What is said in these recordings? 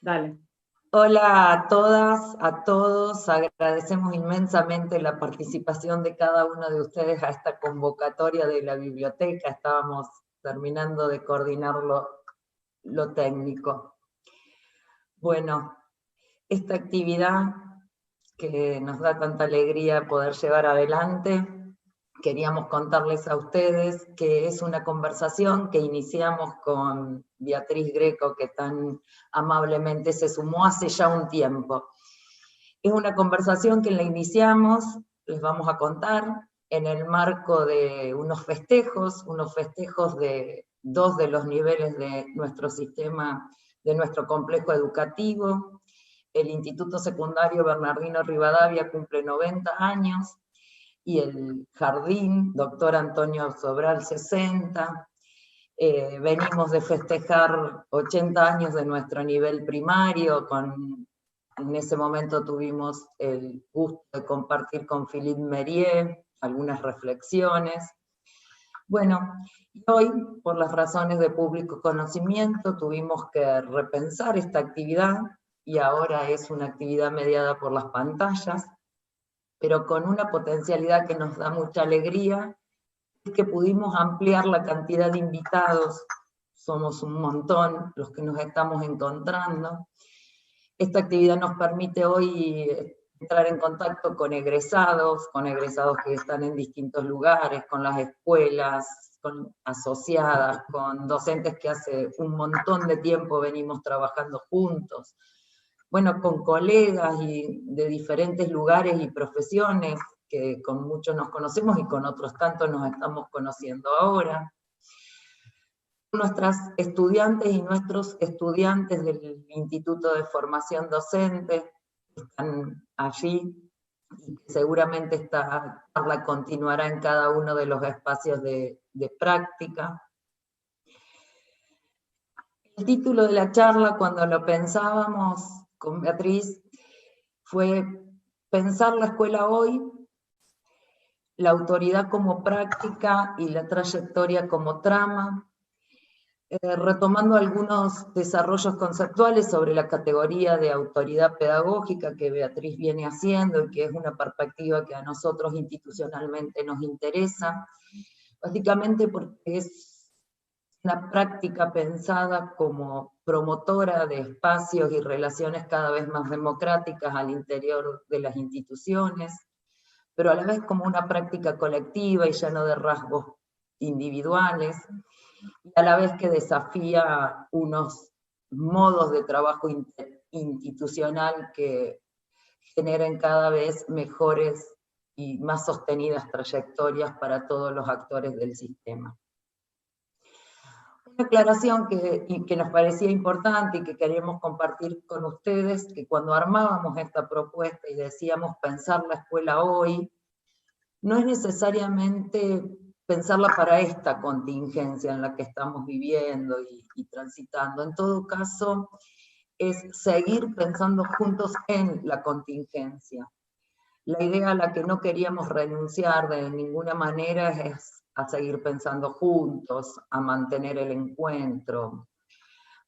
Dale. Hola a todas, a todos. Agradecemos inmensamente la participación de cada uno de ustedes a esta convocatoria de la biblioteca. Estábamos terminando de coordinar lo técnico. Bueno, esta actividad que nos da tanta alegría poder llevar adelante, queríamos contarles a ustedes que es una conversación que iniciamos con Beatriz Greco, que tan amablemente se sumó hace ya un tiempo. Es una conversación que la iniciamos, les vamos a contar, en el marco de unos festejos de 2 de los niveles de nuestro sistema, de nuestro complejo educativo. El Instituto Secundario Bernardino Rivadavia cumple 90 años, y el Jardín, Doctor Antonio Sobral, 60. Venimos de festejar 80 años de nuestro nivel primario, en ese momento tuvimos el gusto de compartir con Philippe Mérier algunas reflexiones. Bueno, y hoy, por las razones de público conocimiento, tuvimos que repensar esta actividad, y ahora es una actividad mediada por las pantallas, pero con una potencialidad que nos da mucha alegría, es que pudimos ampliar la cantidad de invitados. Somos un montón los que nos estamos encontrando. Esta actividad nos permite hoy entrar en contacto con egresados que están en distintos lugares, con las escuelas, asociadas, con docentes que hace un montón de tiempo venimos trabajando juntos. Bueno, con colegas de diferentes lugares y profesiones, que con muchos nos conocemos y con otros tantos nos estamos conociendo ahora. Nuestras estudiantes y nuestros estudiantes del Instituto de Formación Docente están allí, y seguramente esta charla continuará en cada uno de los espacios de práctica. El título de la charla, cuando lo pensábamos con Beatriz, fue Pensar la escuela hoy, la autoridad como práctica y la trayectoria como trama, retomando algunos desarrollos conceptuales sobre la categoría de autoridad pedagógica que Beatriz viene haciendo y que es una perspectiva que a nosotros institucionalmente nos interesa, básicamente porque es una práctica pensada como promotora de espacios y relaciones cada vez más democráticas al interior de las instituciones, pero a la vez como una práctica colectiva y ya no de rasgos individuales, y a la vez que desafía unos modos de trabajo institucional que generen cada vez mejores y más sostenidas trayectorias para todos los actores del sistema. Una aclaración que nos parecía importante y que queríamos compartir con ustedes, que cuando armábamos esta propuesta y decíamos pensar la escuela hoy, no es necesariamente pensarla para esta contingencia en la que estamos viviendo y transitando. En todo caso, es seguir pensando juntos en la contingencia. La idea a la que no queríamos renunciar de ninguna manera es a seguir pensando juntos, a mantener el encuentro,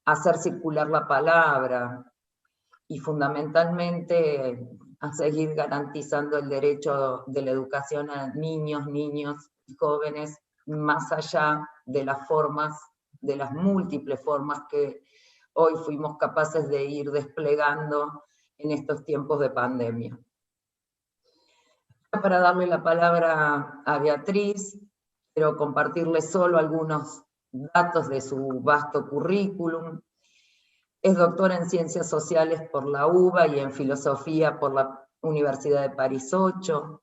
a hacer circular la palabra y fundamentalmente a seguir garantizando el derecho de la educación a niños y jóvenes, más allá de las formas, de las múltiples formas que hoy fuimos capaces de ir desplegando en estos tiempos de pandemia. Para darle la palabra a Beatriz, quiero compartirles solo algunos datos de su vasto currículum. Es doctora en Ciencias Sociales por la UBA y en Filosofía por la Universidad de París 8.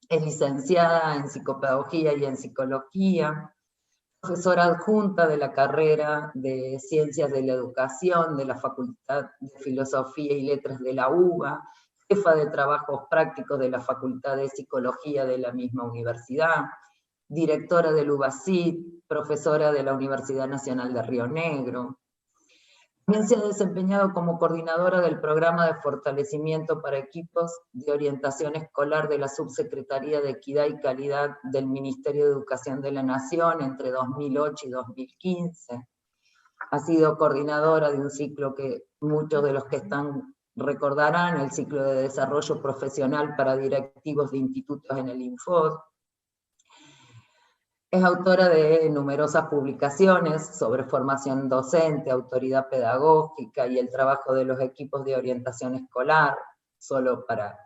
Es licenciada en Psicopedagogía y en Psicología, profesora adjunta de la carrera de Ciencias de la Educación de la Facultad de Filosofía y Letras de la UBA, jefa de trabajos prácticos de la Facultad de Psicología de la misma universidad, directora del UBACIT, profesora de la Universidad Nacional de Río Negro. También se ha desempeñado como coordinadora del programa de fortalecimiento para equipos de orientación escolar de la Subsecretaría de Equidad y Calidad del Ministerio de Educación de la Nación entre 2008 y 2015. ha sido coordinadora de un ciclo que muchos de los que están recordarán, el ciclo de desarrollo profesional para directivos de institutos en el Infod. Es autora de numerosas publicaciones sobre formación docente, autoridad pedagógica y el trabajo de los equipos de orientación escolar, solo para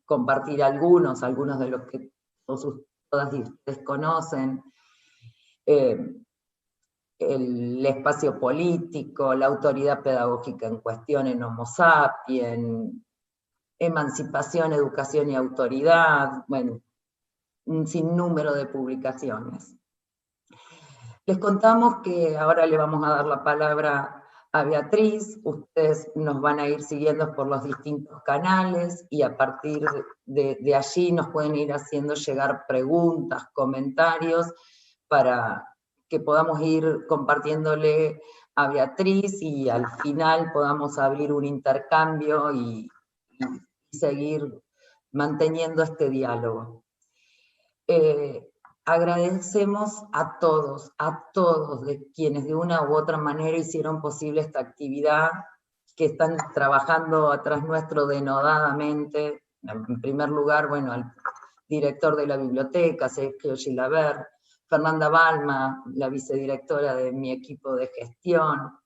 compartir algunos de los que todas ustedes conocen. El espacio político, la autoridad pedagógica en cuestión en Homo Sapiens, emancipación, educación y autoridad, bueno, un sinnúmero de publicaciones. Les contamos que ahora le vamos a dar la palabra a Beatriz, ustedes nos van a ir siguiendo por los distintos canales y a partir de allí nos pueden ir haciendo llegar preguntas, comentarios, para que podamos ir compartiéndole a Beatriz y al final podamos abrir un intercambio y seguir manteniendo este diálogo. Agradecemos a todos de quienes de una u otra manera hicieron posible esta actividad, que están trabajando atrás nuestro denodadamente. En primer lugar, bueno, al director de la biblioteca, Sergio Gilaber, Fernanda Balma, la vicedirectora de mi equipo de gestión,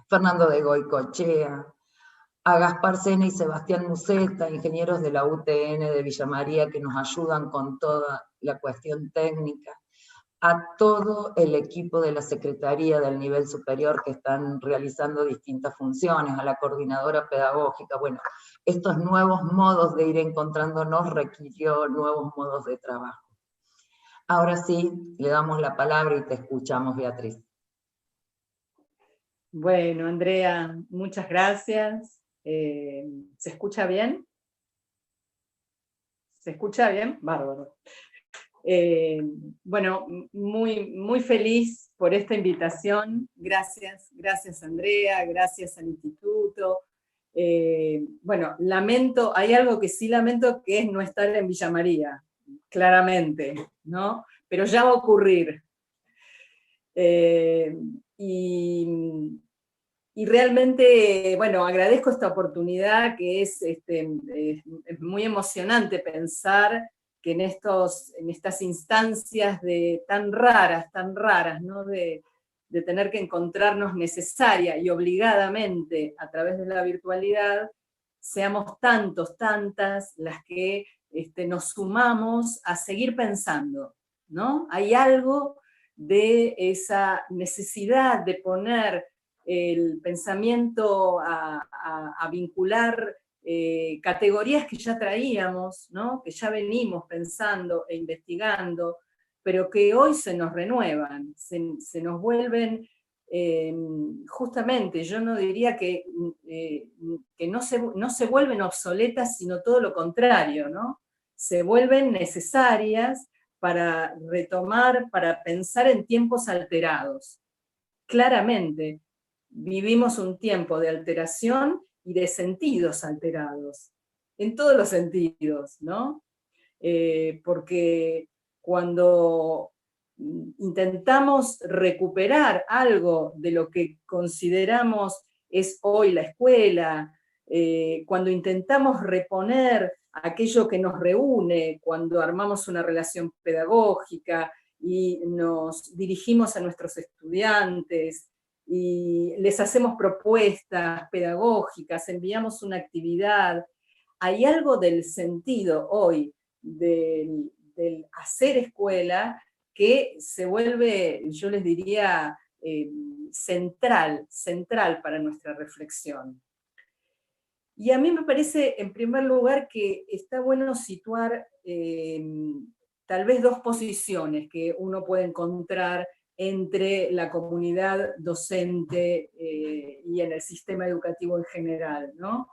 Fernando de Goicoechea, a Gaspar Sena y Sebastián Musetta, ingenieros de la UTN de Villa María, que nos ayudan con toda la cuestión técnica, a todo el equipo de la Secretaría del Nivel Superior que están realizando distintas funciones, a la coordinadora pedagógica. Bueno, estos nuevos modos de ir encontrándonos requirió nuevos modos de trabajo. Ahora sí, le damos la palabra y te escuchamos, Beatriz. Bueno, Andrea, muchas gracias. ¿Se escucha bien? ¿Se escucha bien? Bárbaro. Bueno, muy feliz por esta invitación. Gracias Andrea, gracias al instituto. Bueno, lamento, hay algo que sí lamento, que es no estar en Villa María, claramente, ¿no? Pero ya va a ocurrir. Y realmente, bueno, agradezco esta oportunidad, que es muy emocionante pensar que en estas instancias tan raras, ¿no? De tener que encontrarnos necesaria y obligadamente a través de la virtualidad, seamos tantas las que nos sumamos a seguir pensando, ¿no? Hay algo de esa necesidad de poner el pensamiento a vincular categorías que ya traíamos, ¿no? Que ya venimos pensando e investigando, pero que hoy se nos renuevan, se nos vuelven, justamente, yo no diría que no se vuelven obsoletas, sino todo lo contrario, ¿no? Se vuelven necesarias para retomar, para pensar en tiempos alterados. Claramente, vivimos un tiempo de alteración y de sentidos alterados, en todos los sentidos, ¿no? Porque cuando intentamos recuperar algo de lo que consideramos es hoy la escuela, cuando intentamos reponer aquello que nos reúne, cuando armamos una relación pedagógica y nos dirigimos a nuestros estudiantes, y les hacemos propuestas pedagógicas, enviamos una actividad, hay algo del sentido hoy del hacer escuela que se vuelve, yo les diría, central para nuestra reflexión. Y a mí me parece, en primer lugar, que está bueno situar tal vez dos posiciones que uno puede encontrar entre la comunidad docente y en el sistema educativo en general, ¿no?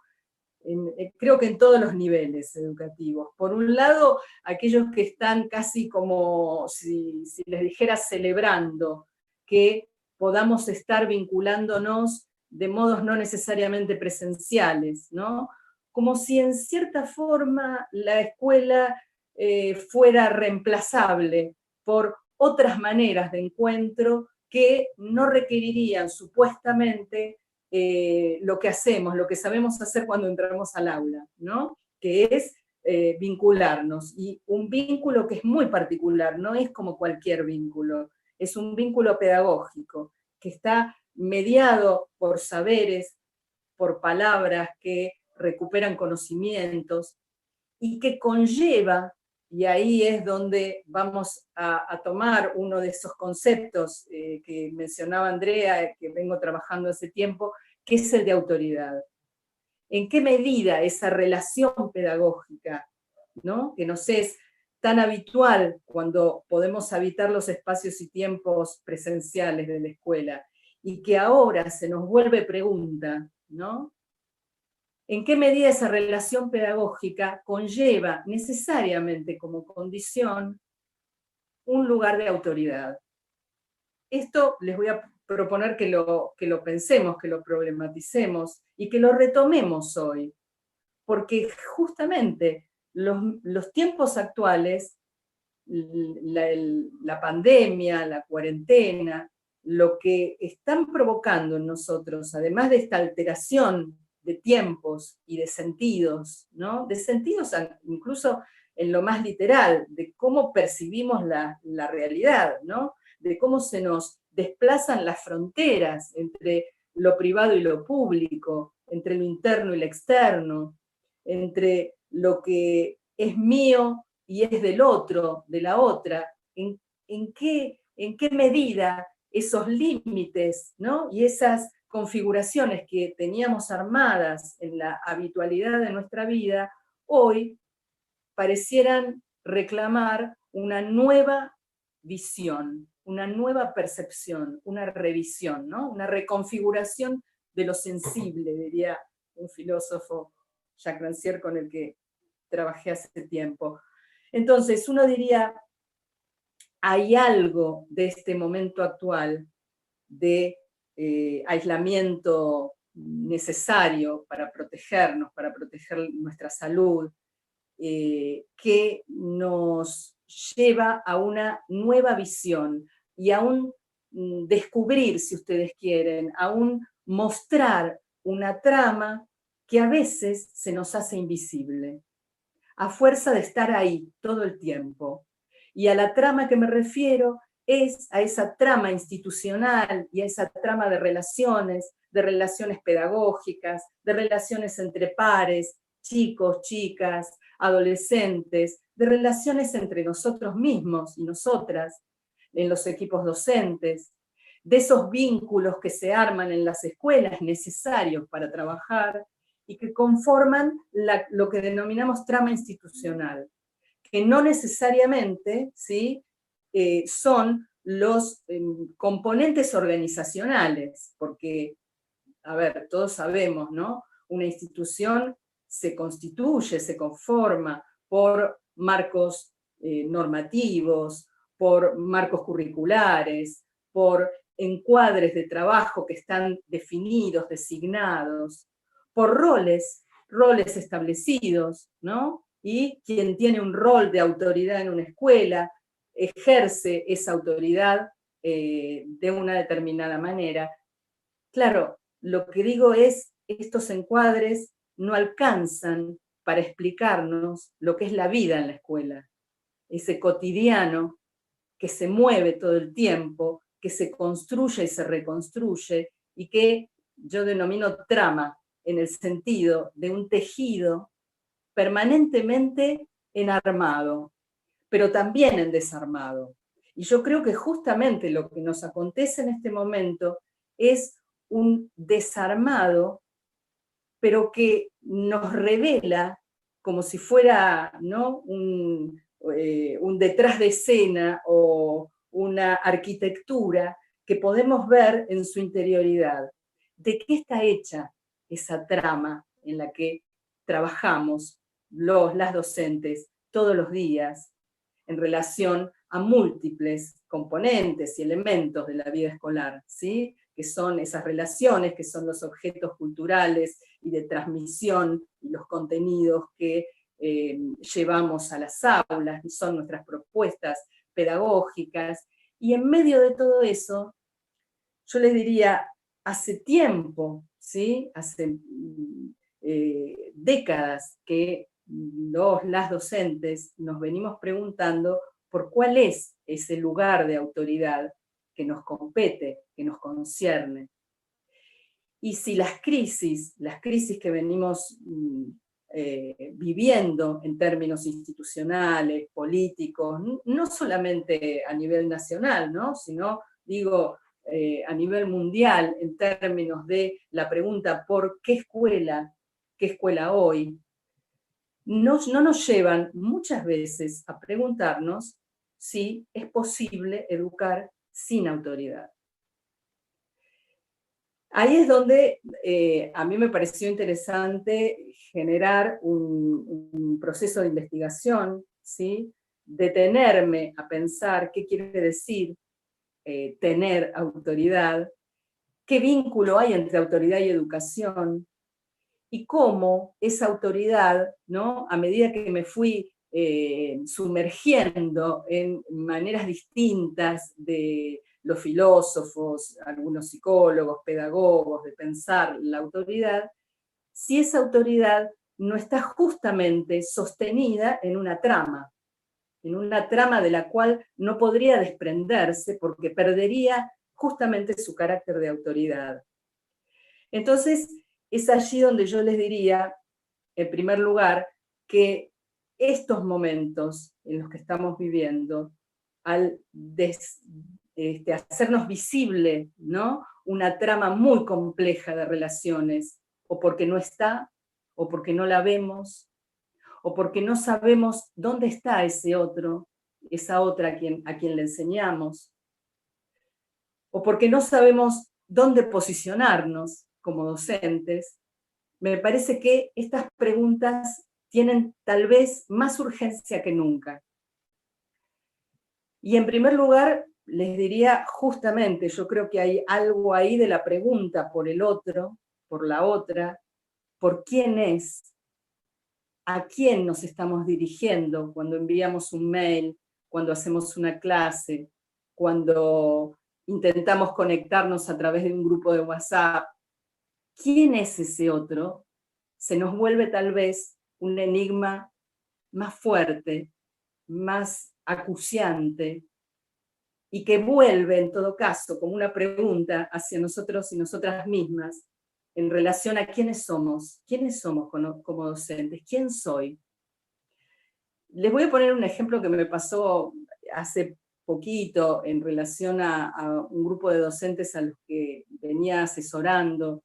Creo que en todos los niveles educativos. Por un lado, aquellos que están casi como, si les dijera, celebrando que podamos estar vinculándonos de modos no necesariamente presenciales, ¿no? Como si en cierta forma la escuela fuera reemplazable por otras maneras de encuentro que no requerirían supuestamente lo que hacemos, lo que sabemos hacer cuando entramos al aula, ¿no? Que es vincularnos. Y un vínculo que es muy particular, no es como cualquier vínculo, es un vínculo pedagógico, que está mediado por saberes, por palabras que recuperan conocimientos y que conlleva, y ahí es donde vamos a tomar uno de esos conceptos que mencionaba Andrea, que vengo trabajando hace tiempo, que es el de autoridad. ¿En qué medida esa relación pedagógica, ¿no?, que nos es tan habitual cuando podemos habitar los espacios y tiempos presenciales de la escuela, y que ahora se nos vuelve pregunta, ¿no? ¿En qué medida esa relación pedagógica conlleva necesariamente como condición un lugar de autoridad? Esto les voy a proponer que lo pensemos, que lo problematicemos y que lo retomemos hoy, porque justamente los tiempos actuales, la pandemia, la cuarentena, lo que están provocando en nosotros, además de esta alteración de tiempos y de sentidos, ¿no? De sentidos incluso en lo más literal, de cómo percibimos la realidad, ¿no? De cómo se nos desplazan las fronteras entre lo privado y lo público, entre lo interno y lo externo, entre lo que es mío y es del otro, de la otra, en qué medida esos límites, ¿no?, y esas configuraciones que teníamos armadas en la habitualidad de nuestra vida, hoy parecieran reclamar una nueva visión, una nueva percepción, una revisión, ¿no?, una reconfiguración de lo sensible, diría un filósofo, Jacques Rancière, con el que trabajé hace tiempo. Entonces, uno diría, hay algo de este momento actual de aislamiento necesario para protegernos, para proteger nuestra salud, que nos lleva a una nueva visión y a un descubrir, si ustedes quieren, a un mostrar una trama que a veces se nos hace invisible, a fuerza de estar ahí todo el tiempo. Y a la trama que me refiero es a esa trama institucional y a esa trama de relaciones pedagógicas, de relaciones entre pares, chicos, chicas, adolescentes, de relaciones entre nosotros mismos y nosotras, en los equipos docentes, de esos vínculos que se arman en las escuelas necesarios para trabajar y que conforman lo que denominamos trama institucional, que no necesariamente, ¿sí?, son los componentes organizacionales, porque, a ver, todos sabemos, ¿no?, una institución se constituye, se conforma por marcos normativos, por marcos curriculares, por encuadres de trabajo que están definidos, designados, por roles establecidos, ¿no? Y quien tiene un rol de autoridad en una escuela ejerce esa autoridad de una determinada manera. Claro, lo que digo es, estos encuadres no alcanzan para explicarnos lo que es la vida en la escuela, ese cotidiano que se mueve todo el tiempo, que se construye y se reconstruye, y que yo denomino trama, en el sentido de un tejido permanentemente enarmado, pero también en desarmado. Y yo creo que justamente lo que nos acontece en este momento es un desarmado, pero que nos revela como si fuera, ¿no?, un detrás de escena o una arquitectura que podemos ver en su interioridad. ¿De qué está hecha esa trama en la que trabajamos las docentes todos los días en relación a múltiples componentes y elementos de la vida escolar, ¿sí?, que son esas relaciones, que son los objetos culturales y de transmisión y los contenidos que llevamos a las aulas, son nuestras propuestas pedagógicas, y en medio de todo eso yo les diría, hace tiempo, ¿sí? Hace décadas que las docentes nos venimos preguntando por cuál es ese lugar de autoridad que nos compete, que nos concierne. Y si las crisis que venimos viviendo en términos institucionales, políticos, no solamente a nivel nacional, ¿no? Sino, digo, a nivel mundial, en términos de la pregunta ¿por qué escuela hoy? No nos llevan muchas veces a preguntarnos si es posible educar sin autoridad. Ahí es donde a mí me pareció interesante generar un proceso de investigación, ¿sí? Detenerme a pensar qué quiere decir tener autoridad, qué vínculo hay entre autoridad y educación, y cómo esa autoridad, ¿no? A medida que me fui sumergiendo en maneras distintas de los filósofos, algunos psicólogos, pedagogos, de pensar la autoridad, si esa autoridad no está justamente sostenida en una trama de la cual no podría desprenderse porque perdería justamente su carácter de autoridad. Entonces, es allí donde yo les diría, en primer lugar, que estos momentos en los que estamos viviendo, al hacernos visible, ¿no? Una trama muy compleja de relaciones, o porque no está, o porque no la vemos, o porque no sabemos dónde está ese otro, esa otra a quien le enseñamos, o porque no sabemos dónde posicionarnos como docentes, me parece que estas preguntas tienen tal vez más urgencia que nunca. Y en primer lugar, les diría justamente, yo creo que hay algo ahí de la pregunta por el otro, por la otra, por quién es, a quién nos estamos dirigiendo cuando enviamos un mail, cuando hacemos una clase, cuando intentamos conectarnos a través de un grupo de WhatsApp. ¿Quién es ese otro? Se nos vuelve tal vez un enigma más fuerte, más acuciante, y que vuelve en todo caso como una pregunta hacia nosotros y nosotras mismas en relación a quiénes somos como docentes, quién soy. Les voy a poner un ejemplo que me pasó hace poquito en relación a un grupo de docentes a los que venía asesorando.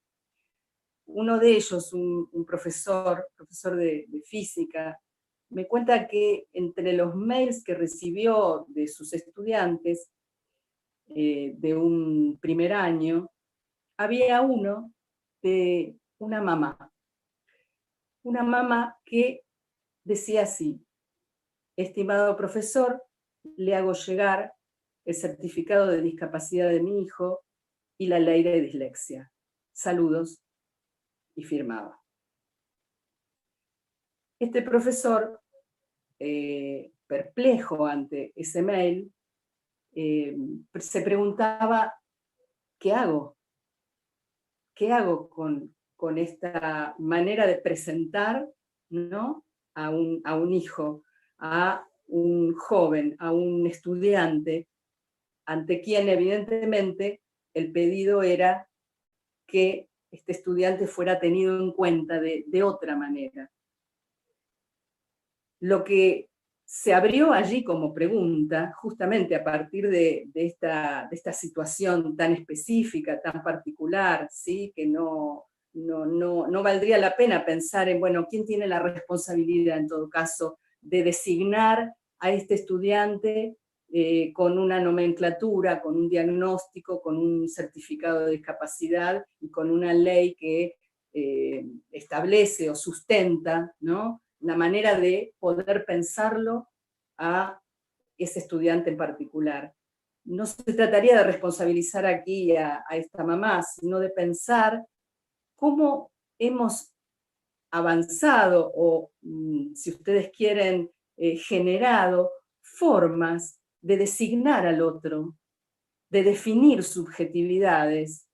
Uno de ellos, un profesor de física, me cuenta que entre los mails que recibió de sus estudiantes de un primer año, había uno de una mamá que decía así: estimado profesor, le hago llegar el certificado de discapacidad de mi hijo y la ley de dislexia. Saludos, y firmaba. Este profesor, perplejo ante ese mail, se preguntaba, ¿qué hago? ¿Qué hago con esta manera de presentar, ¿no? a un hijo, a un joven, a un estudiante, ante quien evidentemente el pedido era que este estudiante fuera tenido en cuenta de otra manera? Lo que se abrió allí como pregunta, justamente a partir de esta situación tan específica, tan particular, ¿sí? Que no valdría la pena pensar en, bueno, ¿quién tiene la responsabilidad en todo caso de designar a este estudiante con una nomenclatura, con un diagnóstico, con un certificado de discapacidad y con una ley que establece o sustenta, ¿no?, la manera de poder pensarlo a ese estudiante en particular? No se trataría de responsabilizar aquí a esta mamá, sino de pensar cómo hemos avanzado o, si ustedes quieren, generado formas de designar al otro, de definir subjetividades,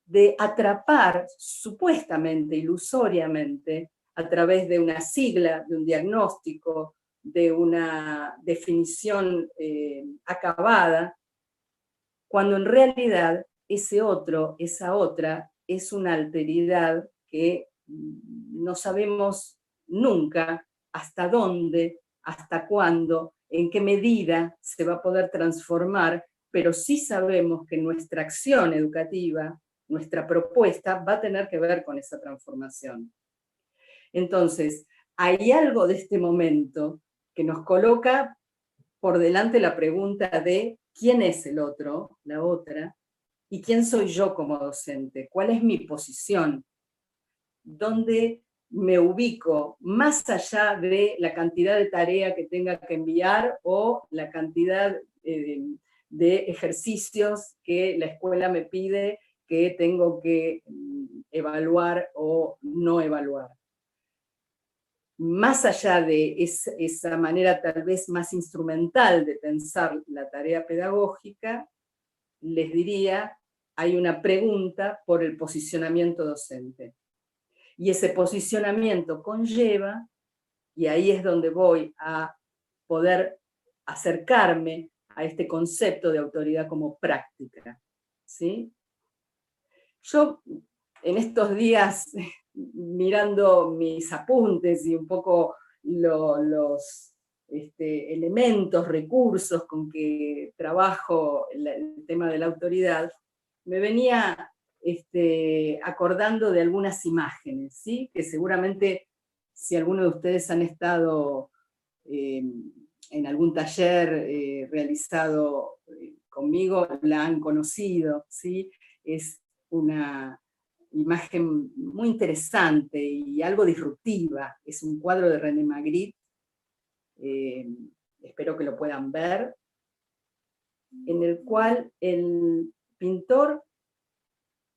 de atrapar supuestamente, ilusoriamente, a través de una sigla, de un diagnóstico, de una definición acabada, cuando en realidad ese otro, esa otra, es una alteridad que no sabemos nunca hasta dónde, hasta cuándo, en qué medida se va a poder transformar, pero sí sabemos que nuestra acción educativa, nuestra propuesta, va a tener que ver con esa transformación. Entonces, hay algo de este momento que nos coloca por delante la pregunta de quién es el otro, la otra, y quién soy yo como docente, cuál es mi posición, dónde me ubico, más allá de la cantidad de tarea que tenga que enviar o la cantidad de ejercicios que la escuela me pide que tengo que evaluar o no evaluar. Más allá de esa manera tal vez más instrumental de pensar la tarea pedagógica, les diría, hay una pregunta por el posicionamiento docente. Y ese posicionamiento conlleva, y ahí es donde voy a poder acercarme a este concepto de autoridad como práctica, ¿sí? Yo en estos días, mirando mis apuntes y un poco los elementos, recursos con que trabajo el tema de la autoridad, me venía acordando de algunas imágenes, ¿sí? Que seguramente si alguno de ustedes han estado en algún taller realizado conmigo, la han conocido, ¿sí? Es una imagen muy interesante y algo disruptiva. Es un cuadro de René Magritte, espero que lo puedan ver, en el cual el pintor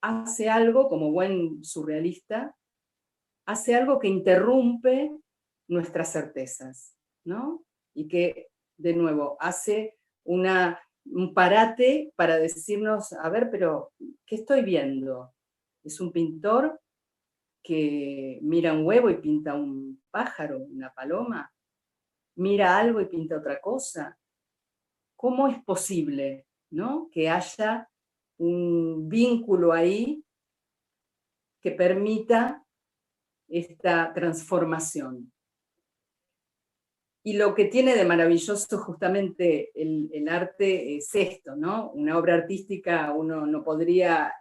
hace algo, como buen surrealista, hace algo que interrumpe nuestras certezas, ¿no? Y que, de nuevo, hace un parate para decirnos, a ver, pero, ¿qué estoy viendo? ¿Es un pintor que mira un huevo y pinta un pájaro, una paloma? ¿Mira algo y pinta otra cosa? ¿Cómo es posible, ¿no? Que haya un vínculo ahí que permita esta transformación? Y lo que tiene de maravilloso justamente el arte es esto, ¿no? Una obra artística uno no podría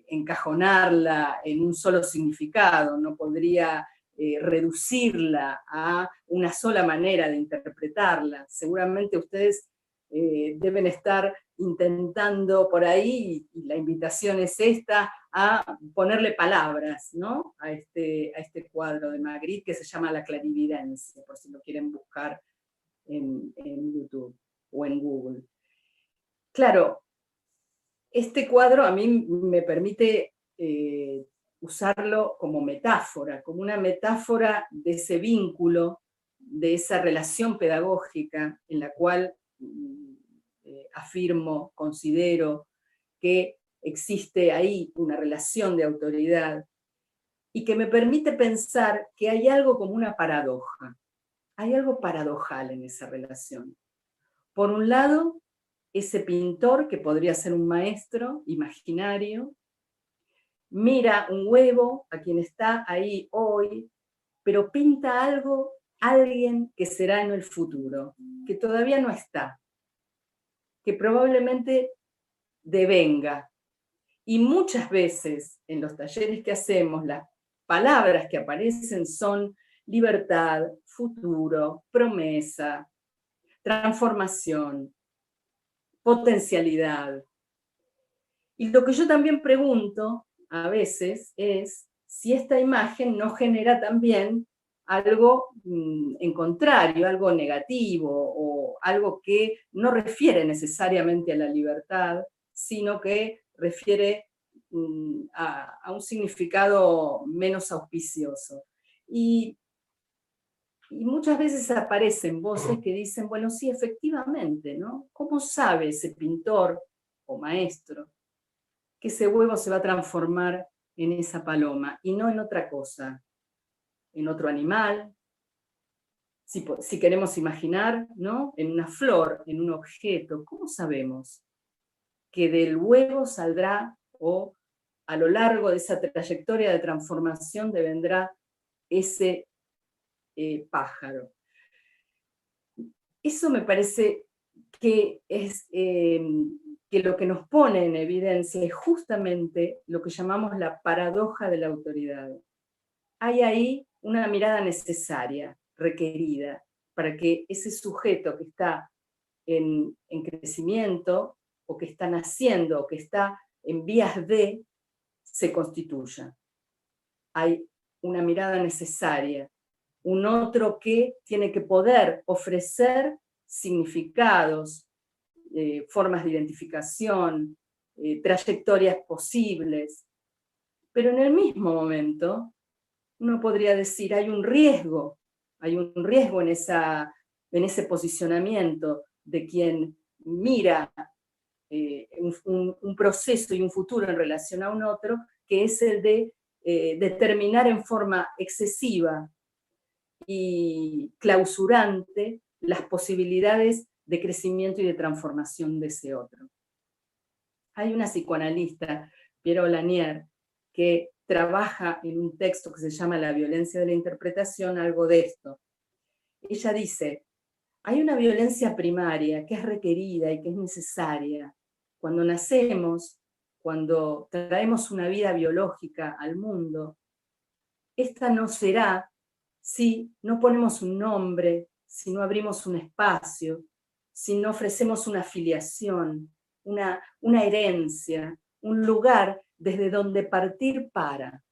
encajonarla en un solo significado, no podría reducirla a una sola manera de interpretarla. Seguramente ustedes deben estar intentando por ahí, y la invitación es esta, a ponerle palabras, ¿no? a este cuadro de Magritte que se llama La clarividencia, por si lo quieren buscar en YouTube o en Google. Claro, este cuadro a mí me permite usarlo como metáfora, como una metáfora de ese vínculo, de esa relación pedagógica en la cual afirmo, considero que existe ahí una relación de autoridad y que me permite pensar que hay algo como una paradoja, hay algo paradojal en esa relación. Por un lado, ese pintor, que podría ser un maestro imaginario, mira un huevo a quien está ahí hoy, pero pinta algo, alguien que será en el futuro, que todavía no está, que probablemente devenga. Y muchas veces en los talleres que hacemos, las palabras que aparecen son libertad, futuro, promesa, transformación, potencialidad. Y lo que yo también pregunto a veces es si esta imagen no genera también algo en contrario, algo negativo, o algo que no refiere necesariamente a la libertad, sino que refiere a un significado menos auspicioso. Y Y muchas veces aparecen voces que dicen, bueno, sí, efectivamente, ¿no? ¿Cómo sabe ese pintor o maestro que ese huevo se va a transformar en esa paloma y no en otra cosa, en otro animal? Si queremos imaginar, ¿no? En una flor, en un objeto, ¿cómo sabemos que del huevo saldrá o a lo largo de esa trayectoria de transformación devendrá ese pájaro? Eso me parece que es que lo que nos pone en evidencia es justamente lo que llamamos la paradoja de la autoridad. Hay ahí una mirada necesaria, requerida, para que ese sujeto que está en crecimiento, o que está naciendo, o que está en vías de, se constituya. Hay una mirada necesaria, un otro que tiene que poder ofrecer significados, formas de identificación, trayectorias posibles, pero en el mismo momento uno podría decir hay un riesgo en ese posicionamiento de quien mira un proceso y un futuro en relación a un otro, que es el de determinar en forma excesiva y clausurante las posibilidades de crecimiento y de transformación de ese otro. Hay una psicoanalista, Piero Lanier, que trabaja en un texto que se llama La violencia de la interpretación, algo de esto. Ella dice, hay una violencia primaria que es requerida y que es necesaria. Cuando nacemos, cuando traemos una vida biológica al mundo, esta no será si no ponemos un nombre, si no abrimos un espacio, si no ofrecemos una filiación, una herencia, un lugar desde donde partir para.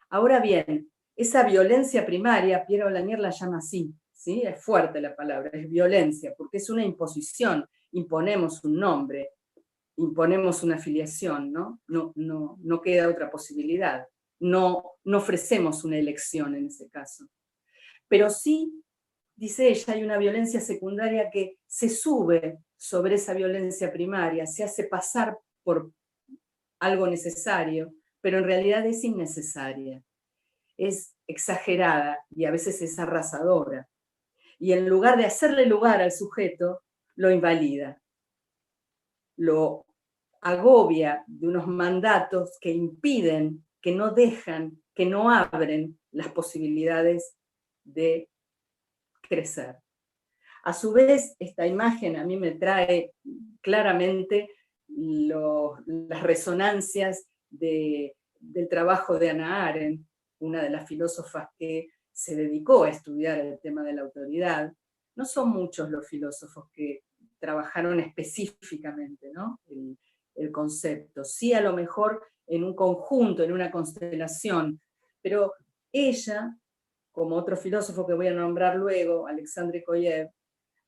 Ahora bien, esa violencia primaria, Piero Lanier la llama así, ¿sí? Es fuerte la palabra, es violencia, porque es una imposición, imponemos un nombre, imponemos una filiación, ¿no? No queda otra posibilidad, no ofrecemos una elección en ese caso. Pero sí, dice ella, hay una violencia secundaria que se sube sobre esa violencia primaria, se hace pasar por algo necesario, pero en realidad es innecesaria, es exagerada y a veces es arrasadora. Y en lugar de hacerle lugar al sujeto, lo invalida, lo agobia de unos mandatos que impiden, que no dejan, que no abren las posibilidades de crecer. A su vez, esta imagen a mí me trae claramente las resonancias del trabajo de Hannah Arendt, una de las filósofas que se dedicó a estudiar el tema de la autoridad. No son muchos los filósofos que trabajaron específicamente, ¿no? el concepto. Sí, a lo mejor en un conjunto, en una constelación, pero ella, como otro filósofo que voy a nombrar luego, Alexandre Koyev,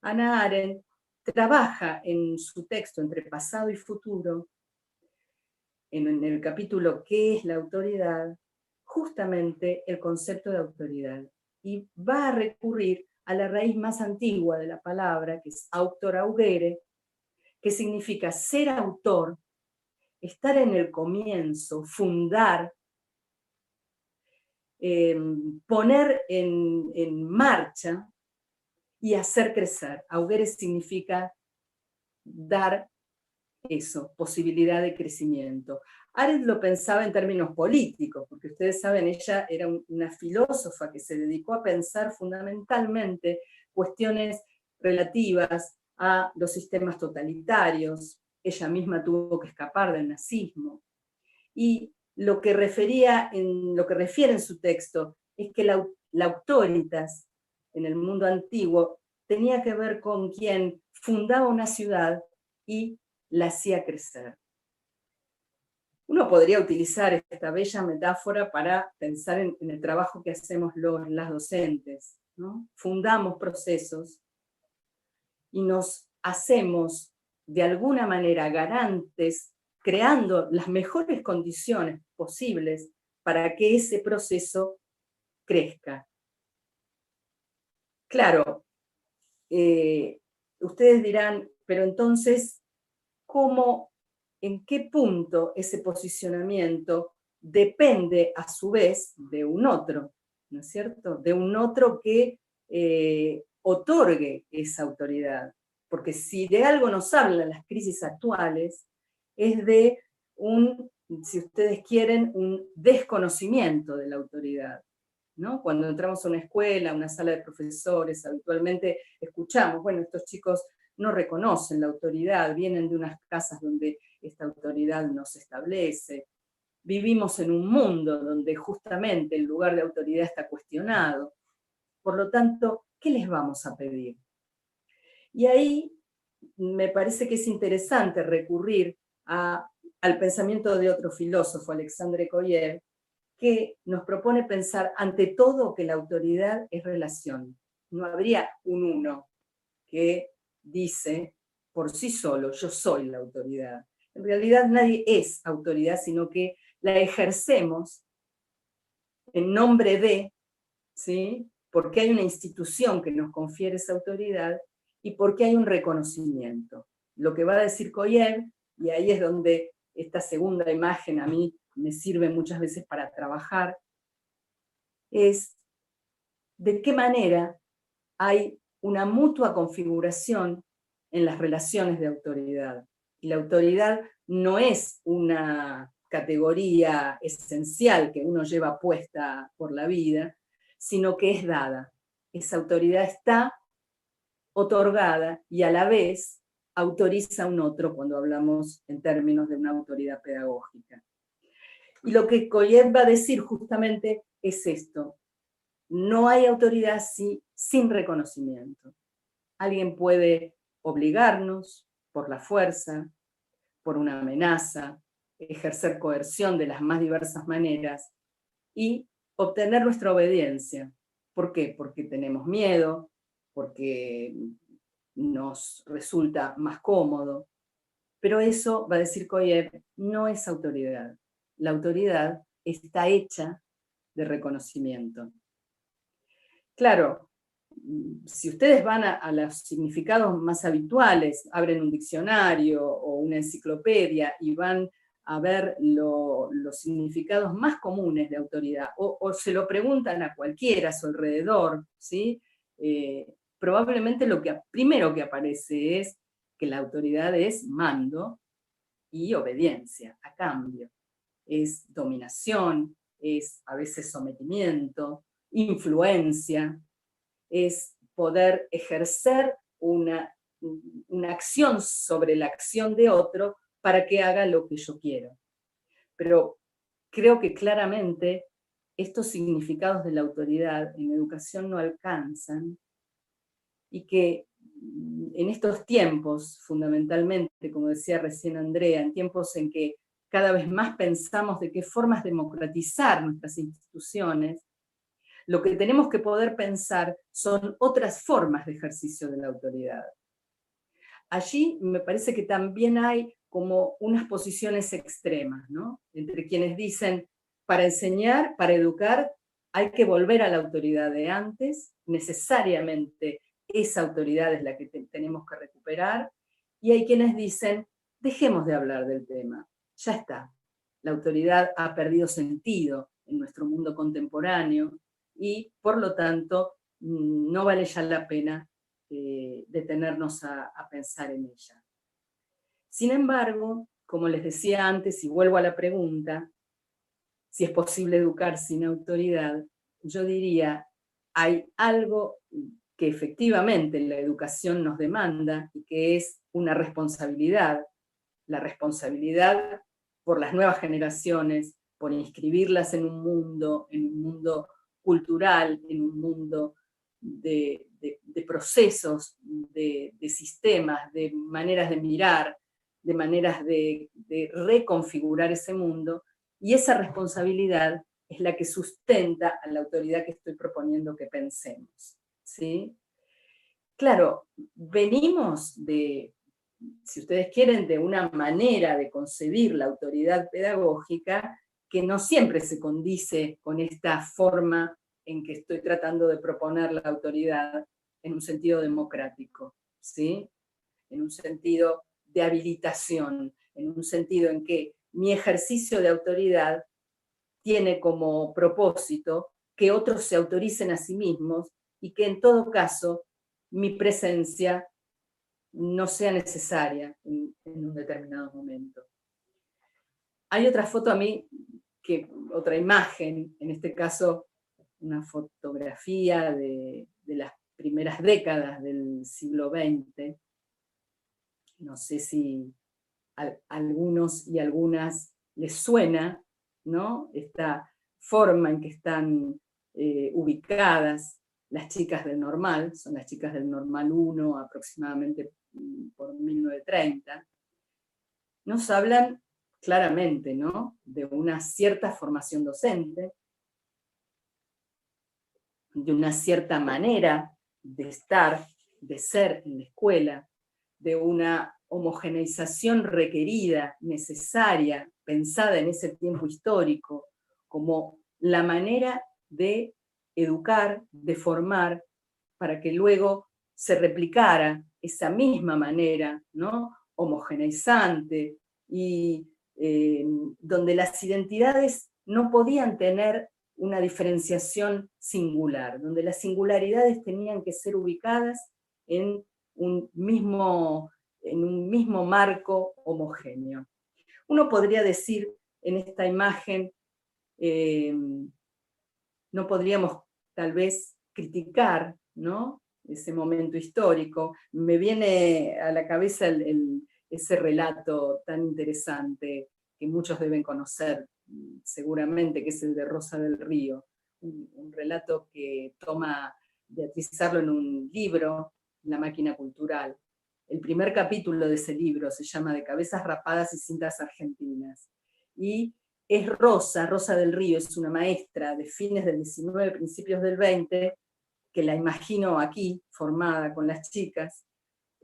Hannah Arendt trabaja en su texto Entre pasado y futuro, en el capítulo ¿Qué es la autoridad?, justamente el concepto de autoridad. Y va a recurrir a la raíz más antigua de la palabra, que es auctor augere, que significa ser autor, estar en el comienzo, fundar, poner en marcha y hacer crecer. Augere significa dar eso, posibilidad de crecimiento. Arendt lo pensaba en términos políticos, porque ustedes saben, ella era una filósofa que se dedicó a pensar fundamentalmente cuestiones relativas a los sistemas totalitarios. Ella misma tuvo que escapar del nazismo. Y lo que refiere en su texto es que la autoritas en el mundo antiguo tenía que ver con quien fundaba una ciudad y la hacía crecer. Uno podría utilizar esta bella metáfora para pensar en el trabajo que hacemos las docentes, ¿no? Fundamos procesos y nos hacemos de alguna manera garantes, creando las mejores condiciones posibles para que ese proceso crezca. Claro, ustedes dirán, pero entonces, ¿cómo, en qué punto ese posicionamiento depende a su vez de un otro, ¿no es cierto? De un otro que otorgue esa autoridad. Porque si de algo nos hablan las crisis actuales, es de un, si ustedes quieren, un desconocimiento de la autoridad, ¿no? Cuando entramos a una escuela, a una sala de profesores, habitualmente escuchamos, bueno, estos chicos no reconocen la autoridad, vienen de unas casas donde esta autoridad no se establece. Vivimos en un mundo donde justamente el lugar de autoridad está cuestionado. Por lo tanto, ¿qué les vamos a pedir? Y ahí me parece que es interesante recurrir al pensamiento de otro filósofo, Alexandre Kojev, que nos propone pensar ante todo que la autoridad es relación. No habría un uno que dice por sí solo, yo soy la autoridad. En realidad nadie es autoridad, sino que la ejercemos en nombre de, ¿sí? Porque hay una institución que nos confiere esa autoridad y porque hay un reconocimiento. Lo que va a decir Kojev, y ahí es donde esta segunda imagen a mí me sirve muchas veces para trabajar, es de qué manera hay una mutua configuración en las relaciones de autoridad. Y la autoridad no es una categoría esencial que uno lleva puesta por la vida, sino que es dada. Esa autoridad está otorgada y a la vez autoriza a un otro cuando hablamos en términos de una autoridad pedagógica. Y lo que Kojev va a decir justamente es esto: no hay autoridad sin reconocimiento. Alguien puede obligarnos por la fuerza, por una amenaza, ejercer coerción de las más diversas maneras y obtener nuestra obediencia. ¿Por qué? Porque tenemos miedo, porque nos resulta más cómodo. Pero eso, va a decir Kojev, no es autoridad. La autoridad está hecha de reconocimiento. Claro, si ustedes van a los significados más habituales, abren un diccionario o una enciclopedia y van a ver los significados más comunes de autoridad, o se lo preguntan a cualquiera a su alrededor, ¿sí? Probablemente lo que primero que aparece es que la autoridad es mando y obediencia a cambio. Es dominación, es a veces sometimiento, influencia, es poder ejercer una acción sobre la acción de otro para que haga lo que yo quiero. Pero creo que claramente estos significados de la autoridad en educación no alcanzan y que en estos tiempos, fundamentalmente, como decía recién Andrea, en tiempos en que cada vez más pensamos de qué formas democratizar nuestras instituciones, lo que tenemos que poder pensar son otras formas de ejercicio de la autoridad. Allí me parece que también hay como unas posiciones extremas, ¿no? Entre quienes dicen, para enseñar, para educar, hay que volver a la autoridad de antes, necesariamente esa autoridad es la que tenemos que recuperar, y hay quienes dicen, dejemos de hablar del tema, ya está. La autoridad ha perdido sentido en nuestro mundo contemporáneo y, por lo tanto, no vale ya la pena detenernos a pensar en ella. Sin embargo, como les decía antes, y vuelvo a la pregunta, si es posible educar sin autoridad, yo diría, hay algo que efectivamente la educación nos demanda y que es una responsabilidad, la responsabilidad por las nuevas generaciones, por inscribirlas en un mundo cultural, en un mundo de procesos, de sistemas, de maneras de mirar, de maneras de reconfigurar ese mundo, y esa responsabilidad es la que sustenta a la autoridad que estoy proponiendo que pensemos, ¿sí? Claro, venimos de, si ustedes quieren, de una manera de concebir la autoridad pedagógica que no siempre se condice con esta forma en que estoy tratando de proponer la autoridad, en un sentido democrático, ¿sí? En un sentido de habilitación, en un sentido en que mi ejercicio de autoridad tiene como propósito que otros se autoricen a sí mismos y que en todo caso mi presencia no sea necesaria en un determinado momento. Hay otra foto a mí, otra imagen, en este caso una fotografía de las primeras décadas del siglo XX. No sé si a algunos y algunas les suena, ¿no? Esta forma en que están ubicadas las chicas del Normal, son las chicas del Normal 1 aproximadamente por 1930, nos hablan claramente, ¿no? De una cierta formación docente, de una cierta manera de estar, de ser en la escuela, de una homogeneización requerida, necesaria, pensada en ese tiempo histórico, como la manera de educar, de formar, para que luego se replicara esa misma manera, ¿no? Homogeneizante, y donde las identidades no podían tener una diferenciación singular, donde las singularidades tenían que ser ubicadas en un mismo marco homogéneo. Uno podría decir en esta imagen, no podríamos tal vez criticar, ¿no?, ese momento histórico. Me viene a la cabeza ese relato tan interesante que muchos deben conocer, seguramente, que es el de Rosa del Río, un relato que toma Beatriz Sarlo en un libro, La máquina cultural. El primer capítulo de ese libro se llama De cabezas rapadas y cintas argentinas. Y es Rosa del Río, es una maestra de fines del 19, principios del 20, que la imagino aquí, formada con las chicas,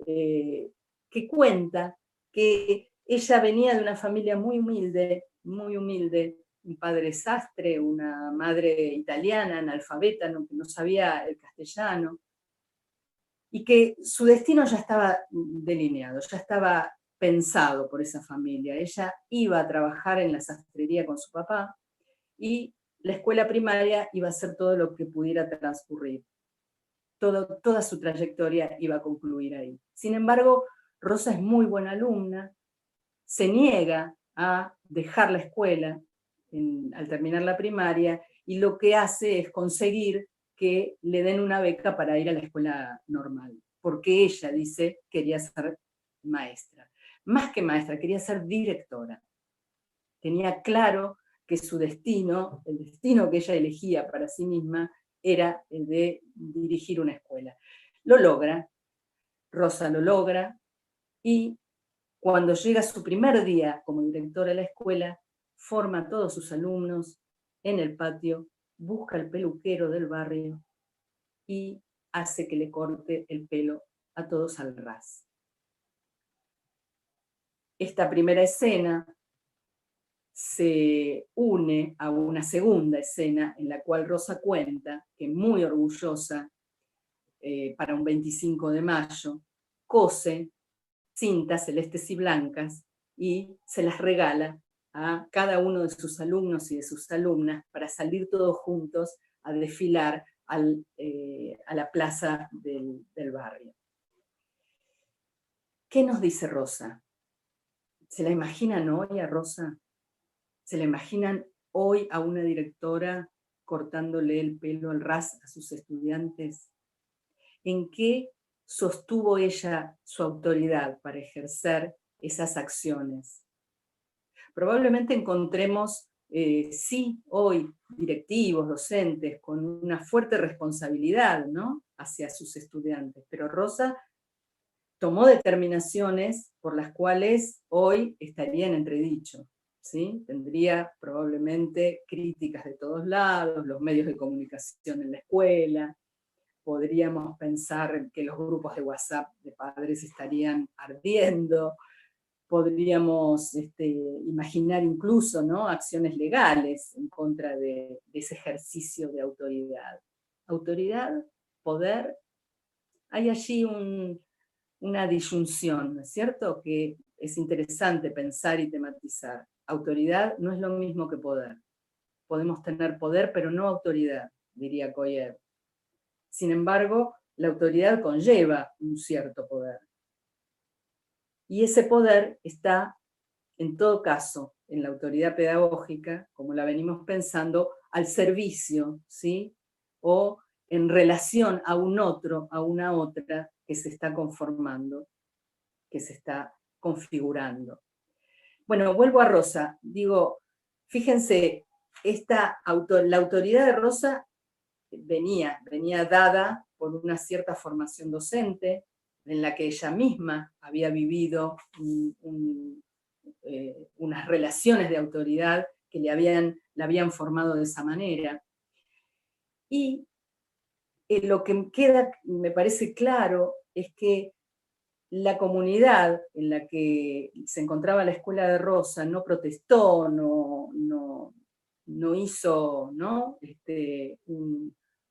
que cuenta que ella venía de una familia muy humilde, un padre sastre, una madre italiana, analfabeta, que no sabía el castellano, y que su destino ya estaba delineado, ya estaba pensado por esa familia. Ella iba a trabajar en la sastrería con su papá y la escuela primaria iba a ser todo lo que pudiera transcurrir. Toda su trayectoria iba a concluir ahí. Sin embargo, Rosa es muy buena alumna, se niega a dejar la escuela al terminar la primaria, y lo que hace es conseguir que le den una beca para ir a la escuela normal, porque ella dice quería ser maestra. Más que maestra, quería ser directora. Tenía claro que su destino, el destino que ella elegía para sí misma, era el de dirigir una escuela. Lo logra, Rosa lo logra, y cuando llega su primer día como directora de la escuela, forma a todos sus alumnos en el patio, busca al peluquero del barrio y hace que le corte el pelo a todos al ras. Esta primera escena se une a una segunda escena en la cual Rosa cuenta que, muy orgullosa, para un 25 de mayo, cose cintas celestes y blancas y se las regala a cada uno de sus alumnos y de sus alumnas para salir todos juntos a desfilar a la plaza del barrio. ¿Qué nos dice Rosa? ¿Se la imaginan hoy a Rosa? ¿Se la imaginan hoy a una directora cortándole el pelo al ras a sus estudiantes? ¿En qué sostuvo ella su autoridad para ejercer esas acciones? Probablemente encontremos, sí, hoy directivos, docentes, con una fuerte responsabilidad, ¿no?, hacia sus estudiantes, pero Rosa tomó determinaciones por las cuales hoy estarían en entredicho, ¿sí? Tendría probablemente críticas de todos lados, los medios de comunicación en la escuela. Podríamos pensar que los grupos de WhatsApp de padres estarían ardiendo. Podríamos imaginar incluso, ¿no?, acciones legales en contra de ese ejercicio de autoridad. Autoridad, poder hay allí una disyunción, ¿no es cierto?, que es interesante pensar y tematizar. Autoridad no es lo mismo que poder. Podemos tener poder, pero no autoridad, diría Coyer. Sin embargo, la autoridad conlleva un cierto poder. Y ese poder está, en todo caso, en la autoridad pedagógica, como la venimos pensando, al servicio, ¿sí?, o en relación a un otro, a una otra que se está conformando, que se está configurando. Bueno, vuelvo a Rosa. Digo, fíjense, la autoridad de Rosa venía dada por una cierta formación docente, en la que ella misma había vivido unas relaciones de autoridad que la habían formado de esa manera. Y lo que queda, me parece claro, es que la comunidad en la que se encontraba la escuela de Rosa no protestó, no hizo, ¿no?,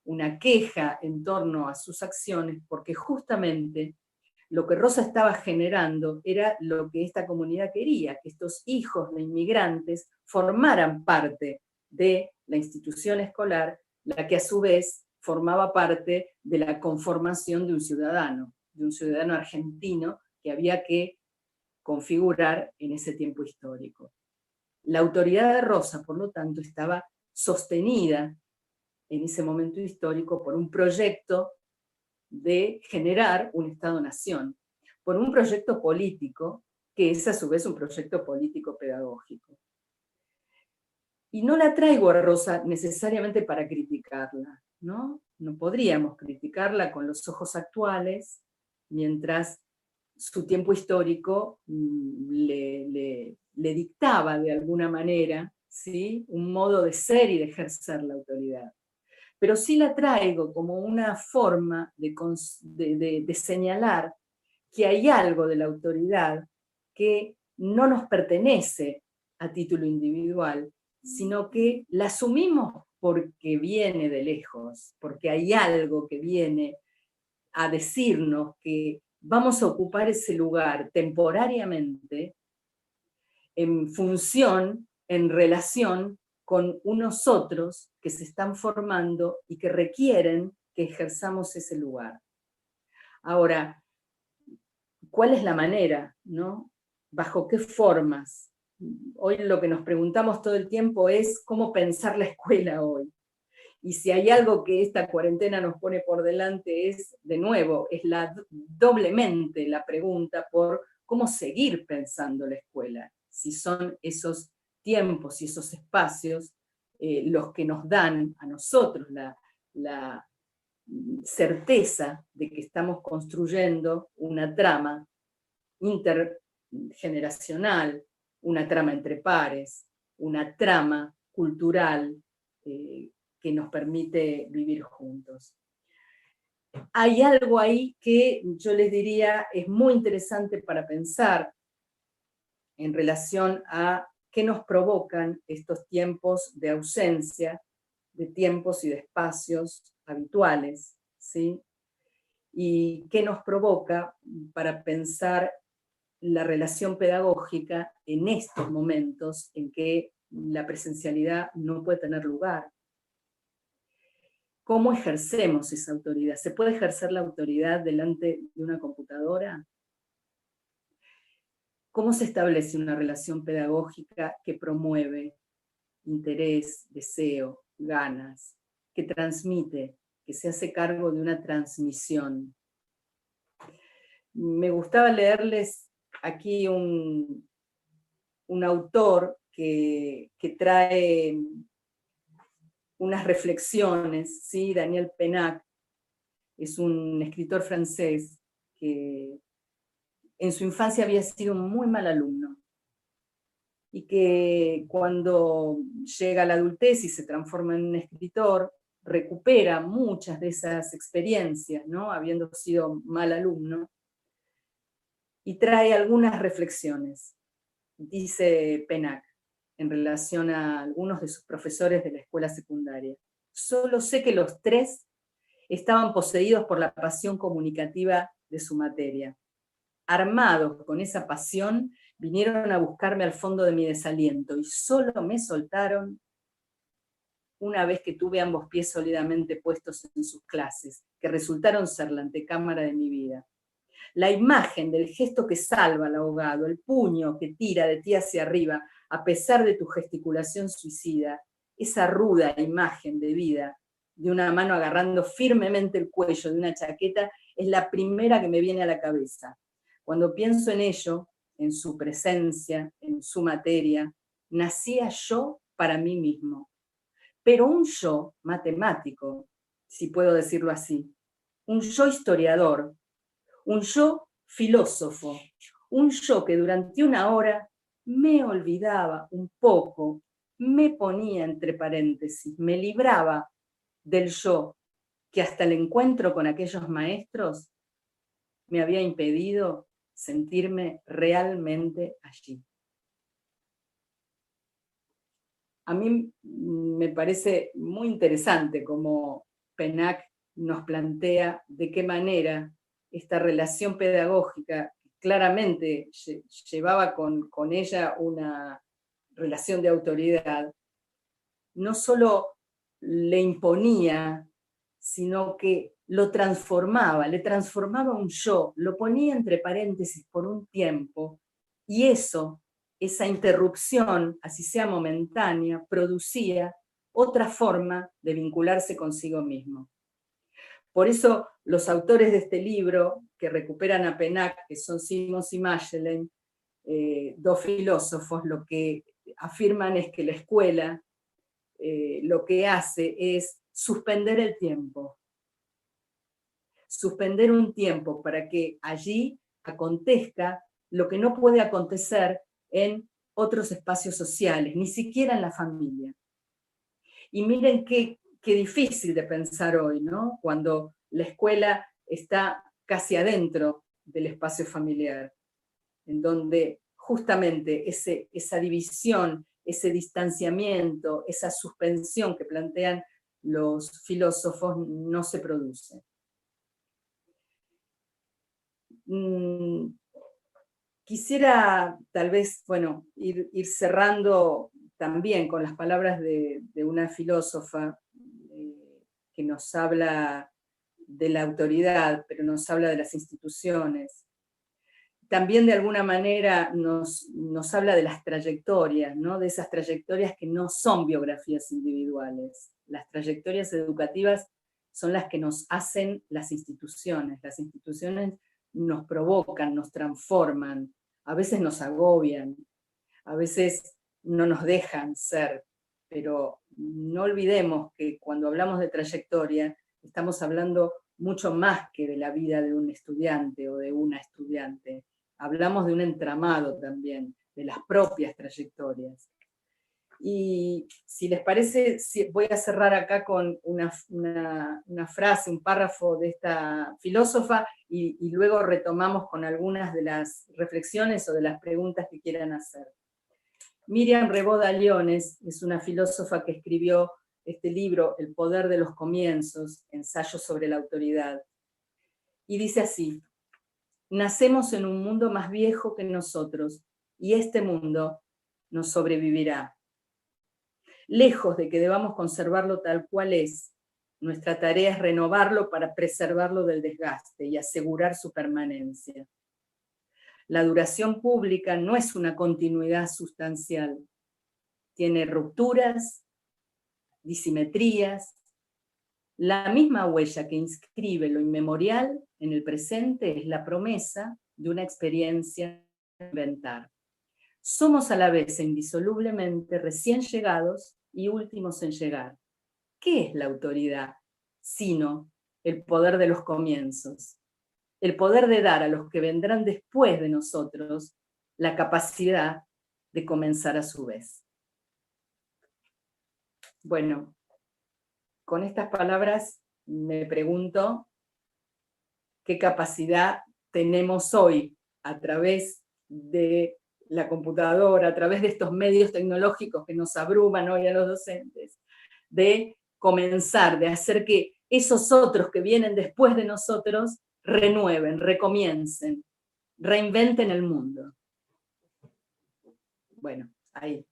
una queja en torno a sus acciones, porque justamente lo que Rosa estaba generando era lo que esta comunidad quería, que estos hijos de inmigrantes formaran parte de la institución escolar, la que a su vez formaba parte de la conformación de un ciudadano argentino que había que configurar en ese tiempo histórico. La autoridad de Rosa, por lo tanto, estaba sostenida en ese momento histórico por un proyecto de generar un Estado-nación, por un proyecto político que es a su vez un proyecto político-pedagógico. Y no la traigo a Rosa necesariamente para criticarla, ¿no? No podríamos criticarla con los ojos actuales, mientras su tiempo histórico le dictaba de alguna manera, ¿sí?, un modo de ser y de ejercer la autoridad. Pero sí la traigo como una forma de señalar que hay algo de la autoridad que no nos pertenece a título individual, sino que la asumimos porque viene de lejos, porque hay algo que viene a decirnos que vamos a ocupar ese lugar temporariamente en función, en relación con unos otros que se están formando y que requieren que ejerzamos ese lugar. Ahora, ¿cuál es la manera, no? ¿Bajo qué formas? Hoy lo que nos preguntamos todo el tiempo es cómo pensar la escuela hoy. Y si hay algo que esta cuarentena nos pone por delante es, de nuevo, es doblemente la pregunta por cómo seguir pensando la escuela. Si son esos tiempos y esos espacios los que nos dan a nosotros la certeza de que estamos construyendo una trama intergeneracional, una trama entre pares, una trama cultural que nos permite vivir juntos. Hay algo ahí que yo les diría es muy interesante para pensar en relación a qué nos provocan estos tiempos de ausencia, de tiempos y de espacios habituales, ¿sí? Y qué nos provoca para pensar la relación pedagógica en estos momentos en que la presencialidad no puede tener lugar. ¿Cómo ejercemos esa autoridad? ¿Se puede ejercer la autoridad delante de una computadora? ¿Cómo se establece una relación pedagógica que promueve interés, deseo, ganas, que transmite, que se hace cargo de una transmisión? Me gustaba leerles aquí un autor que trae unas reflexiones, ¿sí? Daniel Pénac es un escritor francés que en su infancia había sido un muy mal alumno y que cuando llega a la adultez y se transforma en un escritor, recupera muchas de esas experiencias, ¿no?, habiendo sido mal alumno, y trae algunas reflexiones. Dice Pénac, en relación a algunos de sus profesores de la escuela secundaria: solo sé que los tres estaban poseídos por la pasión comunicativa de su materia. Armados con esa pasión, vinieron a buscarme al fondo de mi desaliento y solo me soltaron una vez que tuve ambos pies sólidamente puestos en sus clases, que resultaron ser la antecámara de mi vida. La imagen del gesto que salva al ahogado, el puño que tira de ti hacia arriba, a pesar de tu gesticulación suicida, esa ruda imagen de vida, de una mano agarrando firmemente el cuello de una chaqueta, es la primera que me viene a la cabeza. Cuando pienso en ello, en su presencia, en su materia, nacía yo para mí mismo. Pero un yo matemático, si puedo decirlo así, un yo historiador, un yo filósofo, un yo que durante una hora me olvidaba un poco, me ponía entre paréntesis, me libraba del yo que hasta el encuentro con aquellos maestros me había impedido sentirme realmente allí. A mí me parece muy interesante cómo Pennac nos plantea de qué manera esta relación pedagógica, claramente llevaba con ella una relación de autoridad, no solo le imponía, sino que lo transformaba, le transformaba un yo, lo ponía entre paréntesis por un tiempo, y eso, esa interrupción, así sea momentánea, producía otra forma de vincularse consigo mismo. Por eso los autores de este libro, que recuperan a Pennac, que son Simmons y Magellan, dos filósofos, lo que afirman es que la escuela lo que hace es suspender el tiempo. Suspender un tiempo para que allí acontezca lo que no puede acontecer en otros espacios sociales, ni siquiera en la familia. Y miren qué difícil de pensar hoy, ¿no? Cuando la escuela está casi adentro del espacio familiar, en donde justamente esa división, ese distanciamiento, esa suspensión que plantean los filósofos no se produce. Quisiera tal vez, bueno, ir cerrando también con las palabras de una filósofa que nos habla de la autoridad, pero nos habla de las instituciones. También de alguna manera nos habla de las trayectorias, ¿no? De esas trayectorias que no son biografías individuales. Las trayectorias educativas son las que nos hacen las instituciones. Las instituciones nos provocan, nos transforman, a veces nos agobian, a veces no nos dejan ser, pero no olvidemos que cuando hablamos de trayectoria, estamos hablando mucho más que de la vida de un estudiante o de una estudiante. Hablamos de un entramado también, de las propias trayectorias. Y si les parece, voy a cerrar acá con una frase, un párrafo de esta filósofa y luego retomamos con algunas de las reflexiones o de las preguntas que quieran hacer. Miriam Reboda Liones es una filósofa que escribió este libro, El poder de los comienzos, ensayos sobre la autoridad. Y dice así: nacemos en un mundo más viejo que nosotros, y este mundo nos sobrevivirá. Lejos de que debamos conservarlo tal cual es, nuestra tarea es renovarlo para preservarlo del desgaste y asegurar su permanencia. La duración pública no es una continuidad sustancial. Tiene rupturas, disimetrías. La misma huella que inscribe lo inmemorial en el presente es la promesa de una experiencia a inventar. Somos a la vez e indisolublemente recién llegados y últimos en llegar. ¿Qué es la autoridad? Sino el poder de los comienzos. El poder de dar a los que vendrán después de nosotros la capacidad de comenzar a su vez. Bueno, con estas palabras me pregunto qué capacidad tenemos hoy a través de la computadora, a través de estos medios tecnológicos que nos abruman hoy a los docentes, de comenzar, de hacer que esos otros que vienen después de nosotros renueven, recomiencen, reinventen el mundo. Bueno, ahí.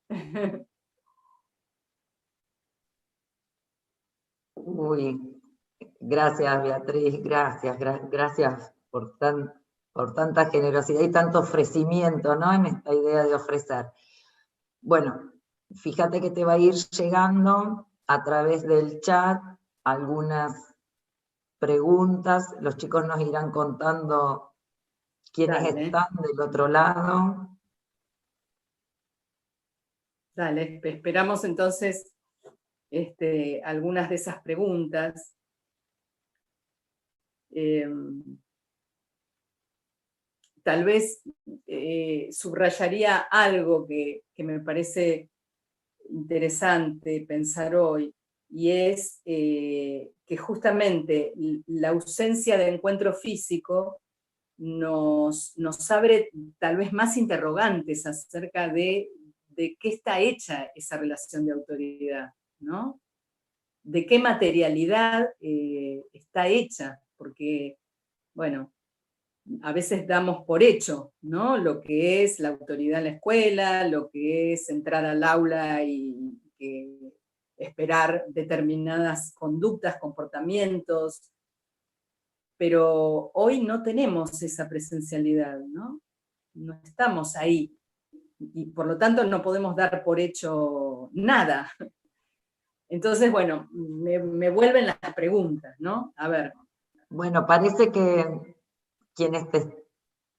Uy, gracias Beatriz, gracias por tanta generosidad y tanto ofrecimiento, ¿no? En esta idea de ofrecer. Bueno, fíjate que te va a ir llegando a través del chat algunas preguntas, los chicos nos irán contando quiénes Dale. están del otro lado. Dale, esperamos entonces algunas de esas preguntas. Tal vez subrayaría algo que me parece interesante pensar hoy, y es que justamente la ausencia de encuentro físico nos abre tal vez más interrogantes acerca de qué está hecha esa relación de autoridad, ¿no? De qué materialidad está hecha, porque, bueno, a veces damos por hecho, ¿no? Lo que es la autoridad en la escuela, lo que es entrar al aula y esperar determinadas conductas, comportamientos, pero hoy no tenemos esa presencialidad, ¿no? No estamos ahí, y por lo tanto no podemos dar por hecho nada. Entonces, bueno, me vuelven las preguntas, ¿no? A ver. Bueno, parece que quienes te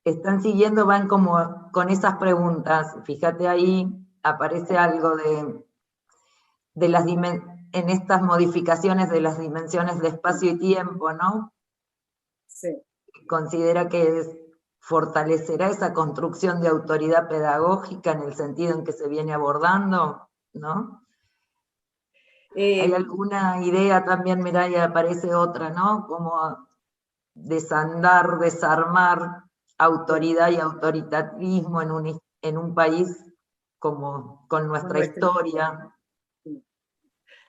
están siguiendo van como con esas preguntas. Fíjate ahí, aparece algo de las en estas modificaciones de las dimensiones de espacio y tiempo, ¿no? Sí. Considera que fortalecerá esa construcción de autoridad pedagógica en el sentido en que se viene abordando, ¿no? Hay alguna idea también, mira, y aparece otra, ¿no? Como desandar, desarmar autoridad y autoritarismo en un país como con nuestra historia.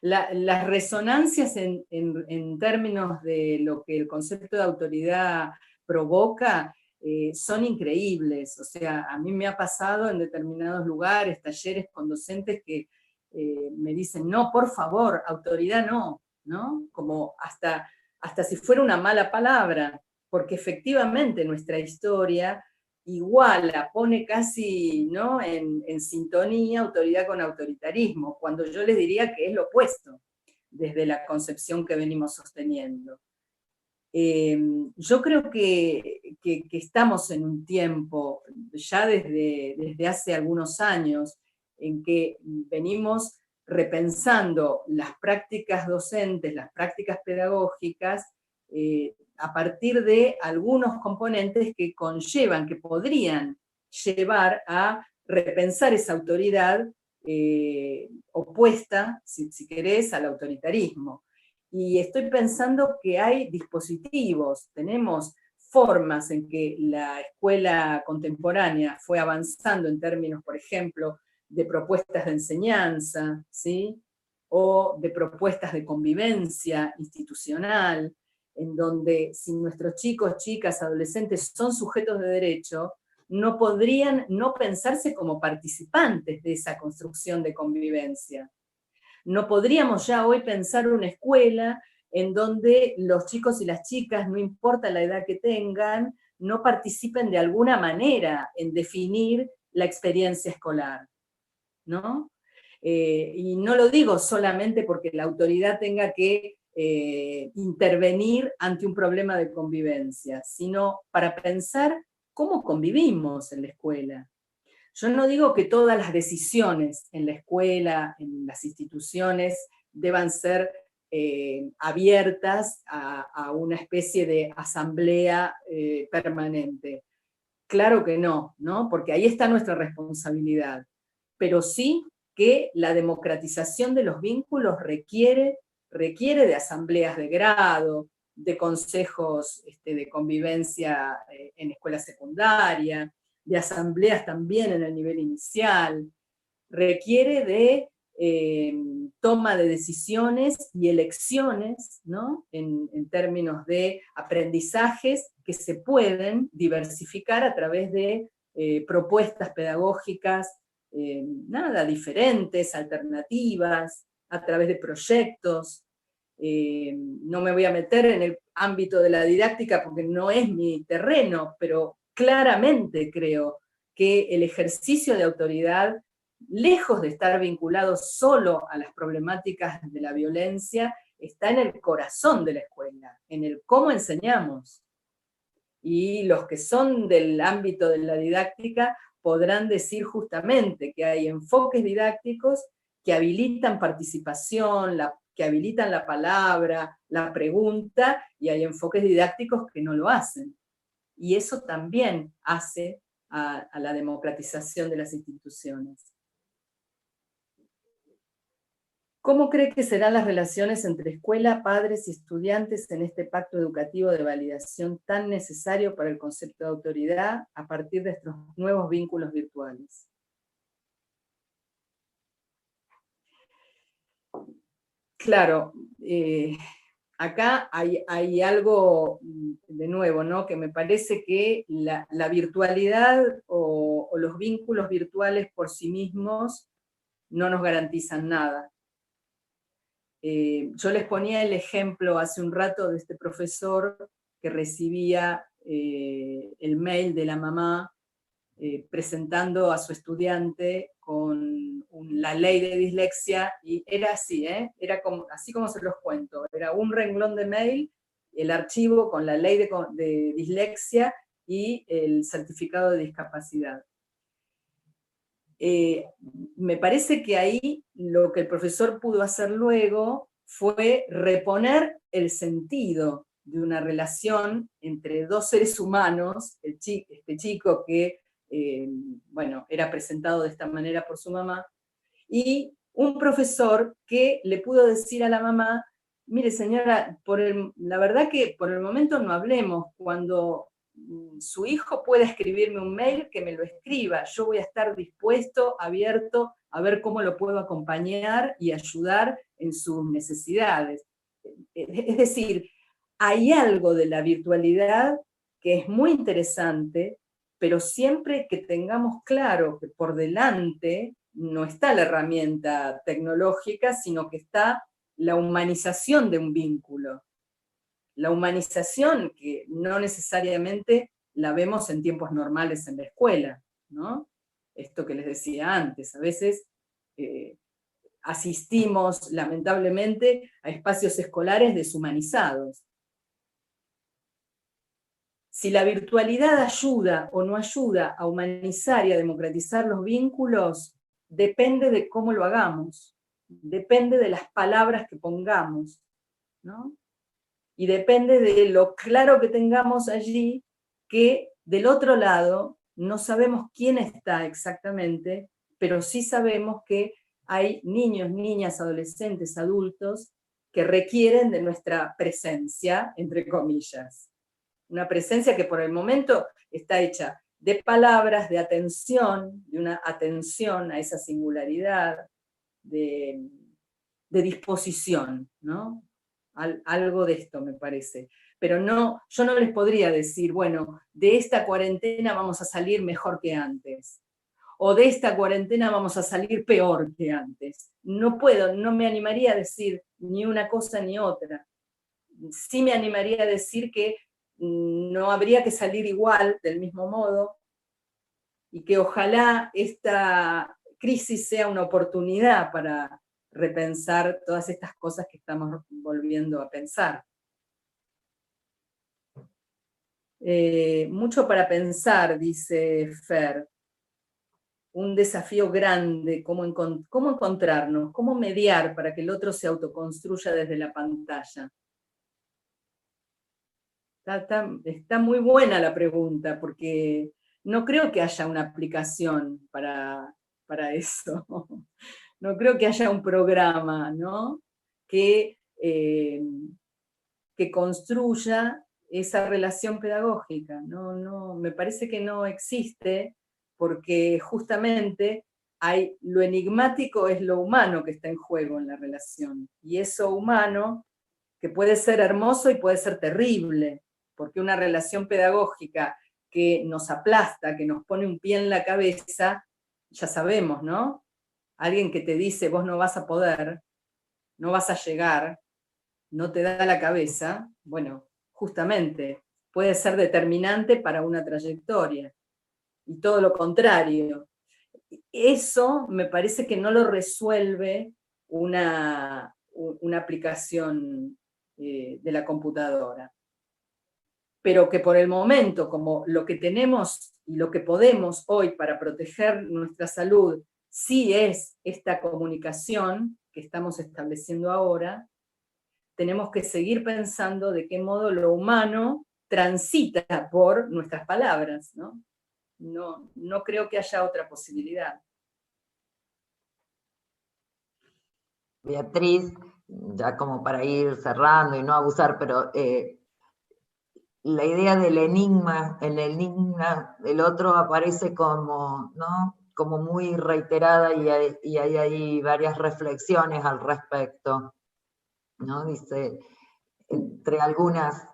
Las resonancias en términos de lo que el concepto de autoridad provoca son increíbles. O sea, a mí me ha pasado en determinados lugares, talleres con docentes que me dicen, no, por favor, autoridad no, ¿no? Como hasta si fuera una mala palabra, porque efectivamente nuestra historia iguala, pone casi, ¿no?, en sintonía autoridad con autoritarismo, cuando yo les diría que es lo opuesto, desde la concepción que venimos sosteniendo. Yo creo que estamos en un tiempo, ya desde hace algunos años, en que venimos repensando las prácticas docentes, las prácticas pedagógicas, a partir de algunos componentes que conllevan, que podrían llevar a repensar esa autoridad opuesta, si querés, al autoritarismo. Y estoy pensando que hay dispositivos, tenemos formas en que la escuela contemporánea fue avanzando en términos, por ejemplo, de propuestas de enseñanza, ¿sí?, o de propuestas de convivencia institucional, en donde si nuestros chicos, chicas, adolescentes son sujetos de derecho, no podrían no pensarse como participantes de esa construcción de convivencia. No podríamos ya hoy pensar una escuela en donde los chicos y las chicas, no importa la edad que tengan, no participen de alguna manera en definir la experiencia escolar, ¿no? Y no lo digo solamente porque la autoridad tenga que intervenir ante un problema de convivencia, sino para pensar cómo convivimos en la escuela. Yo no digo que todas las decisiones en la escuela, en las instituciones, deban ser abiertas a una especie de asamblea permanente. Claro que no, ¿no? Porque ahí está nuestra responsabilidad. Pero sí que la democratización de los vínculos requiere de asambleas de grado, de consejos de convivencia en escuela secundaria, de asambleas también en el nivel inicial, requiere de toma de decisiones y elecciones, ¿no? En términos de aprendizajes que se pueden diversificar a través de propuestas pedagógicas, diferentes, alternativas, a través de proyectos. No me voy a meter en el ámbito de la didáctica porque no es mi terreno, pero claramente creo que el ejercicio de autoridad, lejos de estar vinculado solo a las problemáticas de la violencia, está en el corazón de la escuela, en el cómo enseñamos. Y los que son del ámbito de la didáctica podrán decir justamente que hay enfoques didácticos que habilitan participación, que habilitan la palabra, la pregunta, y hay enfoques didácticos que no lo hacen. Y eso también hace a la democratización de las instituciones. ¿Cómo cree que serán las relaciones entre escuela, padres y estudiantes en este pacto educativo de validación tan necesario para el concepto de autoridad a partir de estos nuevos vínculos virtuales? Claro, acá hay algo de nuevo, ¿no? Que me parece que la virtualidad o los vínculos virtuales por sí mismos no nos garantizan nada. Yo les ponía el ejemplo hace un rato de este profesor que recibía el mail de la mamá presentando a su estudiante con la ley de dislexia, y era así, era así como se los cuento, era un renglón de mail, el archivo con la ley de dislexia y el certificado de discapacidad. Me parece que ahí lo que el profesor pudo hacer luego fue reponer el sentido de una relación entre dos seres humanos, este chico que era presentado de esta manera por su mamá, y un profesor que le pudo decir a la mamá, mire señora, la verdad que por el momento no hablemos, cuando su hijo pueda escribirme un mail, que me lo escriba, yo voy a estar dispuesto, abierto, a ver cómo lo puedo acompañar y ayudar en sus necesidades. Es decir, hay algo de la virtualidad que es muy interesante, pero siempre que tengamos claro que por delante no está la herramienta tecnológica, sino que está la humanización de un vínculo. La humanización que no necesariamente la vemos en tiempos normales en la escuela, ¿no? Esto que les decía antes, a veces asistimos lamentablemente a espacios escolares deshumanizados. Si la virtualidad ayuda o no ayuda a humanizar y a democratizar los vínculos, depende de cómo lo hagamos, depende de las palabras que pongamos, ¿no? Y depende de lo claro que tengamos allí, que del otro lado no sabemos quién está exactamente, pero sí sabemos que hay niños, niñas, adolescentes, adultos que requieren de nuestra presencia, entre comillas. Una presencia que por el momento está hecha de palabras, de atención, de una atención a esa singularidad, de disposición, ¿no? Algo de esto me parece. Pero no, yo no les podría decir, bueno, de esta cuarentena vamos a salir mejor que antes, o de esta cuarentena vamos a salir peor que antes. No puedo, no me animaría a decir ni una cosa ni otra. Sí me animaría a decir que no habría que salir igual, del mismo modo, y que ojalá esta crisis sea una oportunidad para repensar todas estas cosas que estamos volviendo a pensar. Mucho para pensar, dice Fer. Un desafío grande, cómo encontrarnos, cómo mediar para que el otro se autoconstruya desde la pantalla. Está muy buena la pregunta, porque no creo que haya una aplicación para eso. No creo que haya un programa, ¿no? que construya esa relación pedagógica. No, me parece que no existe, porque justamente lo enigmático es lo humano que está en juego en la relación, y eso humano, que puede ser hermoso y puede ser terrible, porque una relación pedagógica que nos aplasta, que nos pone un pie en la cabeza, ya sabemos, ¿no? Alguien que te dice, vos no vas a poder, no vas a llegar, no te da la cabeza, bueno, justamente puede ser determinante para una trayectoria, y todo lo contrario. Eso me parece que no lo resuelve una aplicación de la computadora, pero que por el momento, como lo que tenemos y lo que podemos hoy para proteger nuestra salud, sí es esta comunicación que estamos estableciendo ahora, tenemos que seguir pensando de qué modo lo humano transita por nuestras palabras, ¿no? No creo que haya otra posibilidad. Beatriz, ya como para ir cerrando y no abusar, pero la idea del enigma, el enigma del otro aparece como, ¿no? Como muy reiterada y hay ahí varias reflexiones al respecto, ¿no? Dice, entre algunas,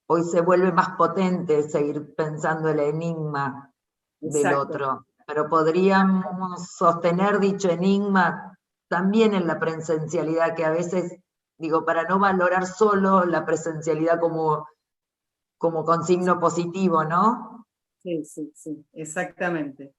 hoy se vuelve más potente seguir pensando el enigma del Exacto. otro, pero podríamos sostener dicho enigma también en la presencialidad, que a veces, digo, para no valorar solo la presencialidad como con signo positivo, ¿no? Sí, exactamente.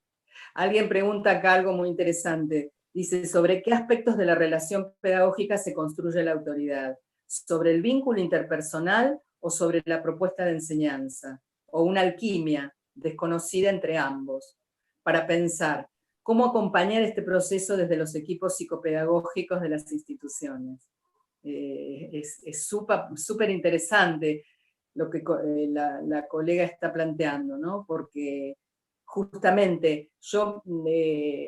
Alguien pregunta acá algo muy interesante. Dice, ¿sobre qué aspectos de la relación pedagógica se construye la autoridad? ¿Sobre el vínculo interpersonal o sobre la propuesta de enseñanza? ¿O una alquimia desconocida entre ambos? Para pensar, ¿cómo acompañar este proceso desde los equipos psicopedagógicos de las instituciones? Es súper interesante lo que la colega está planteando, ¿no? Porque justamente yo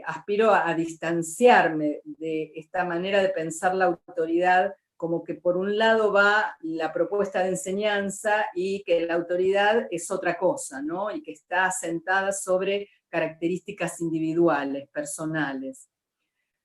aspiro a distanciarme de esta manera de pensar la autoridad como que por un lado va la propuesta de enseñanza y que la autoridad es otra cosa, ¿no? Y que está asentada sobre características individuales, personales.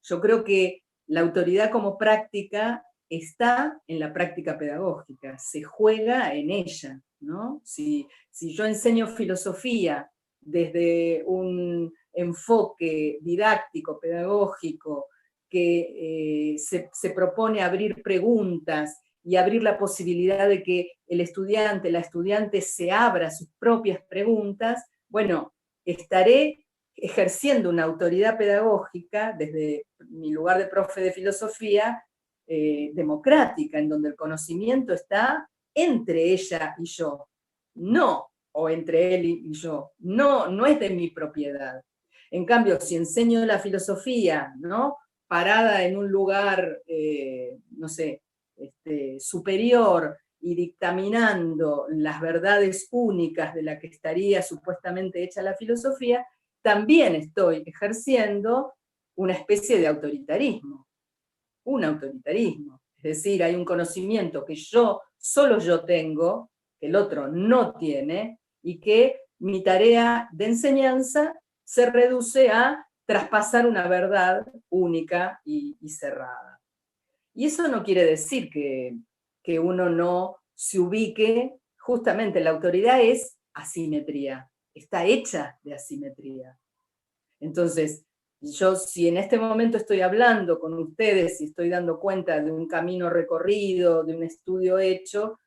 Yo creo que la autoridad como práctica está en la práctica pedagógica, se juega en ella, ¿no? Si yo enseño filosofía desde un enfoque didáctico, pedagógico, que se propone abrir preguntas y abrir la posibilidad de que el estudiante, la estudiante se abra sus propias preguntas, bueno, estaré ejerciendo una autoridad pedagógica desde mi lugar de profe de filosofía democrática, en donde el conocimiento está entre ella y yo, no, o entre él y yo, no es de mi propiedad. En cambio, si enseño la filosofía, ¿no? Parada en un lugar, no sé, superior y dictaminando las verdades únicas de la que estaría supuestamente hecha la filosofía, también estoy ejerciendo una especie de autoritarismo, un autoritarismo. Es decir, hay un conocimiento que solo yo tengo, que el otro no tiene, y que mi tarea de enseñanza se reduce a traspasar una verdad única y cerrada. Y eso no quiere decir que uno no se ubique, justamente la autoridad es asimetría, está hecha de asimetría. Entonces, yo si en este momento estoy hablando con ustedes y estoy dando cuenta de un camino recorrido, de un estudio hecho,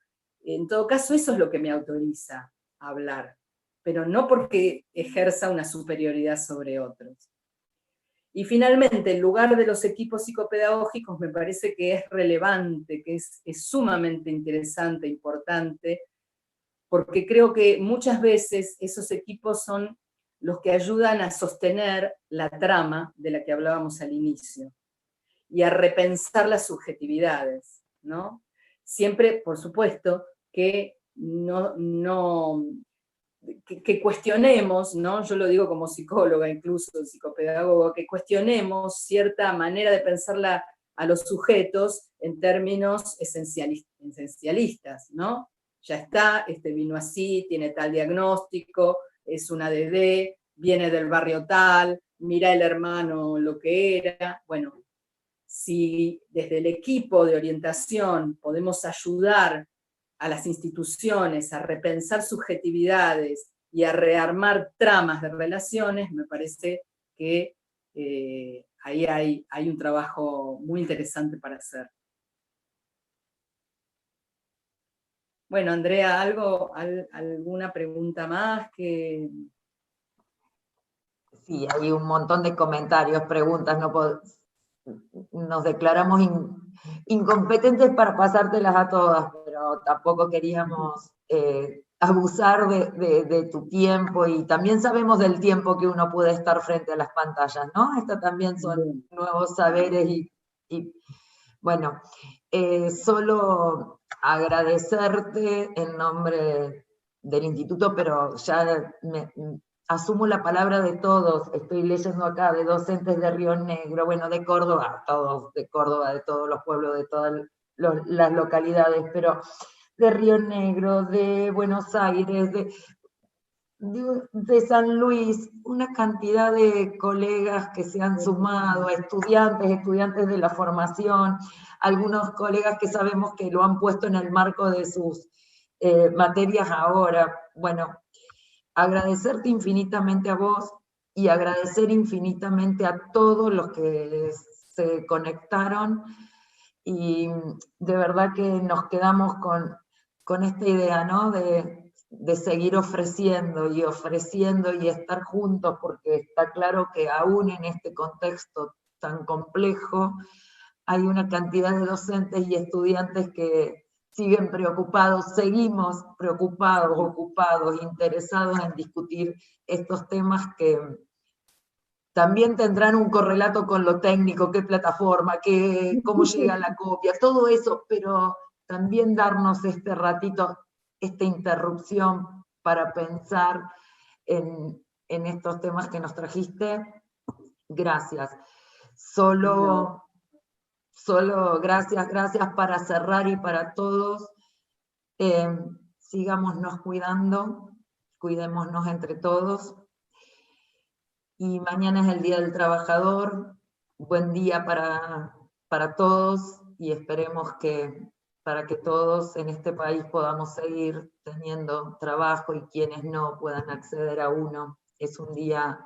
en todo caso eso es lo que me autoriza a hablar, pero no porque ejerza una superioridad sobre otros. Y finalmente, el lugar de los equipos psicopedagógicos me parece que es relevante, que es sumamente interesante, importante, porque creo que muchas veces esos equipos son los que ayudan a sostener la trama de la que hablábamos al inicio y a repensar las subjetividades, ¿no? Siempre, por supuesto, que que cuestionemos, ¿no? Yo lo digo como psicóloga, incluso psicopedagoga, que cuestionemos cierta manera de pensar a los sujetos en términos esencialistas, ¿no? Ya está, vino así, tiene tal diagnóstico, es una DD, viene del barrio tal, mirá el hermano lo que era. Bueno, si desde el equipo de orientación podemos ayudar a las instituciones a repensar subjetividades y a rearmar tramas de relaciones, me parece que ahí hay un trabajo muy interesante para hacer. Bueno, Andrea, ¿alguna pregunta más? Sí, hay un montón de comentarios, preguntas, nos declaramos incompetentes para pasártelas a todas, pero tampoco queríamos abusar de tu tiempo, y también sabemos del tiempo que uno puede estar frente a las pantallas, ¿no? Estos también son nuevos saberes y bueno, solo agradecerte en nombre del instituto, pero ya asumo la palabra de todos. Estoy leyendo acá de docentes de Río Negro, bueno, de Córdoba, todos de Córdoba, de todos los pueblos, de todas las localidades, pero de Río Negro, de Buenos Aires, de San Luis, una cantidad de colegas que se han sumado, estudiantes de la formación, algunos colegas que sabemos que lo han puesto en el marco de sus materias ahora. Bueno, agradecerte infinitamente a vos y agradecer infinitamente a todos los que se conectaron, y de verdad que nos quedamos con esta idea, ¿no? De seguir ofreciendo y estar juntos, porque está claro que aún en este contexto tan complejo hay una cantidad de docentes y estudiantes que siguen preocupados, seguimos preocupados, ocupados, interesados en discutir estos temas que también tendrán un correlato con lo técnico, qué plataforma, cómo llega la copia, todo eso, pero también darnos este ratito, esta interrupción para pensar en estos temas que nos trajiste. Gracias. Solo gracias para cerrar, y para todos. Sigámonos cuidando, cuidémonos entre todos. Y mañana es el Día del Trabajador. Buen día para todos, y esperemos que para que todos en este país podamos seguir teniendo trabajo, y quienes no puedan acceder a uno. Es un día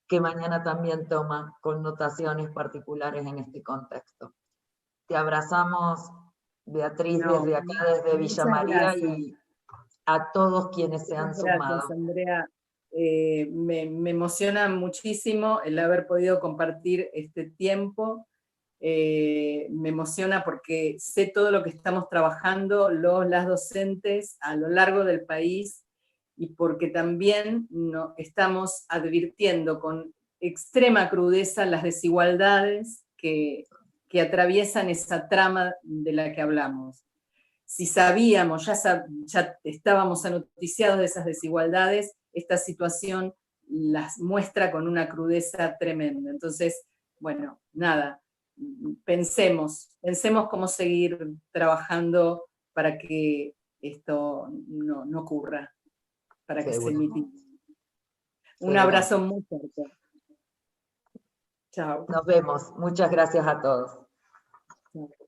que mañana también toma connotaciones particulares en este contexto. Te abrazamos, Beatriz, desde acá, desde Villa María, y a todos quienes se han sumado. Gracias, Andrea. Me emociona muchísimo el haber podido compartir este tiempo. Me emociona porque sé todo lo que estamos trabajando las docentes a lo largo del país, y porque también estamos advirtiendo con extrema crudeza las desigualdades que atraviesan esa trama de la que hablamos. Si sabíamos, ya estábamos anoticiados de esas desigualdades, esta situación las muestra con una crudeza tremenda. Entonces, bueno, nada, pensemos cómo seguir trabajando para que esto no ocurra, para que se mitigue. Un abrazo muy fuerte. Chao. Nos vemos. Muchas gracias a todos. Chao.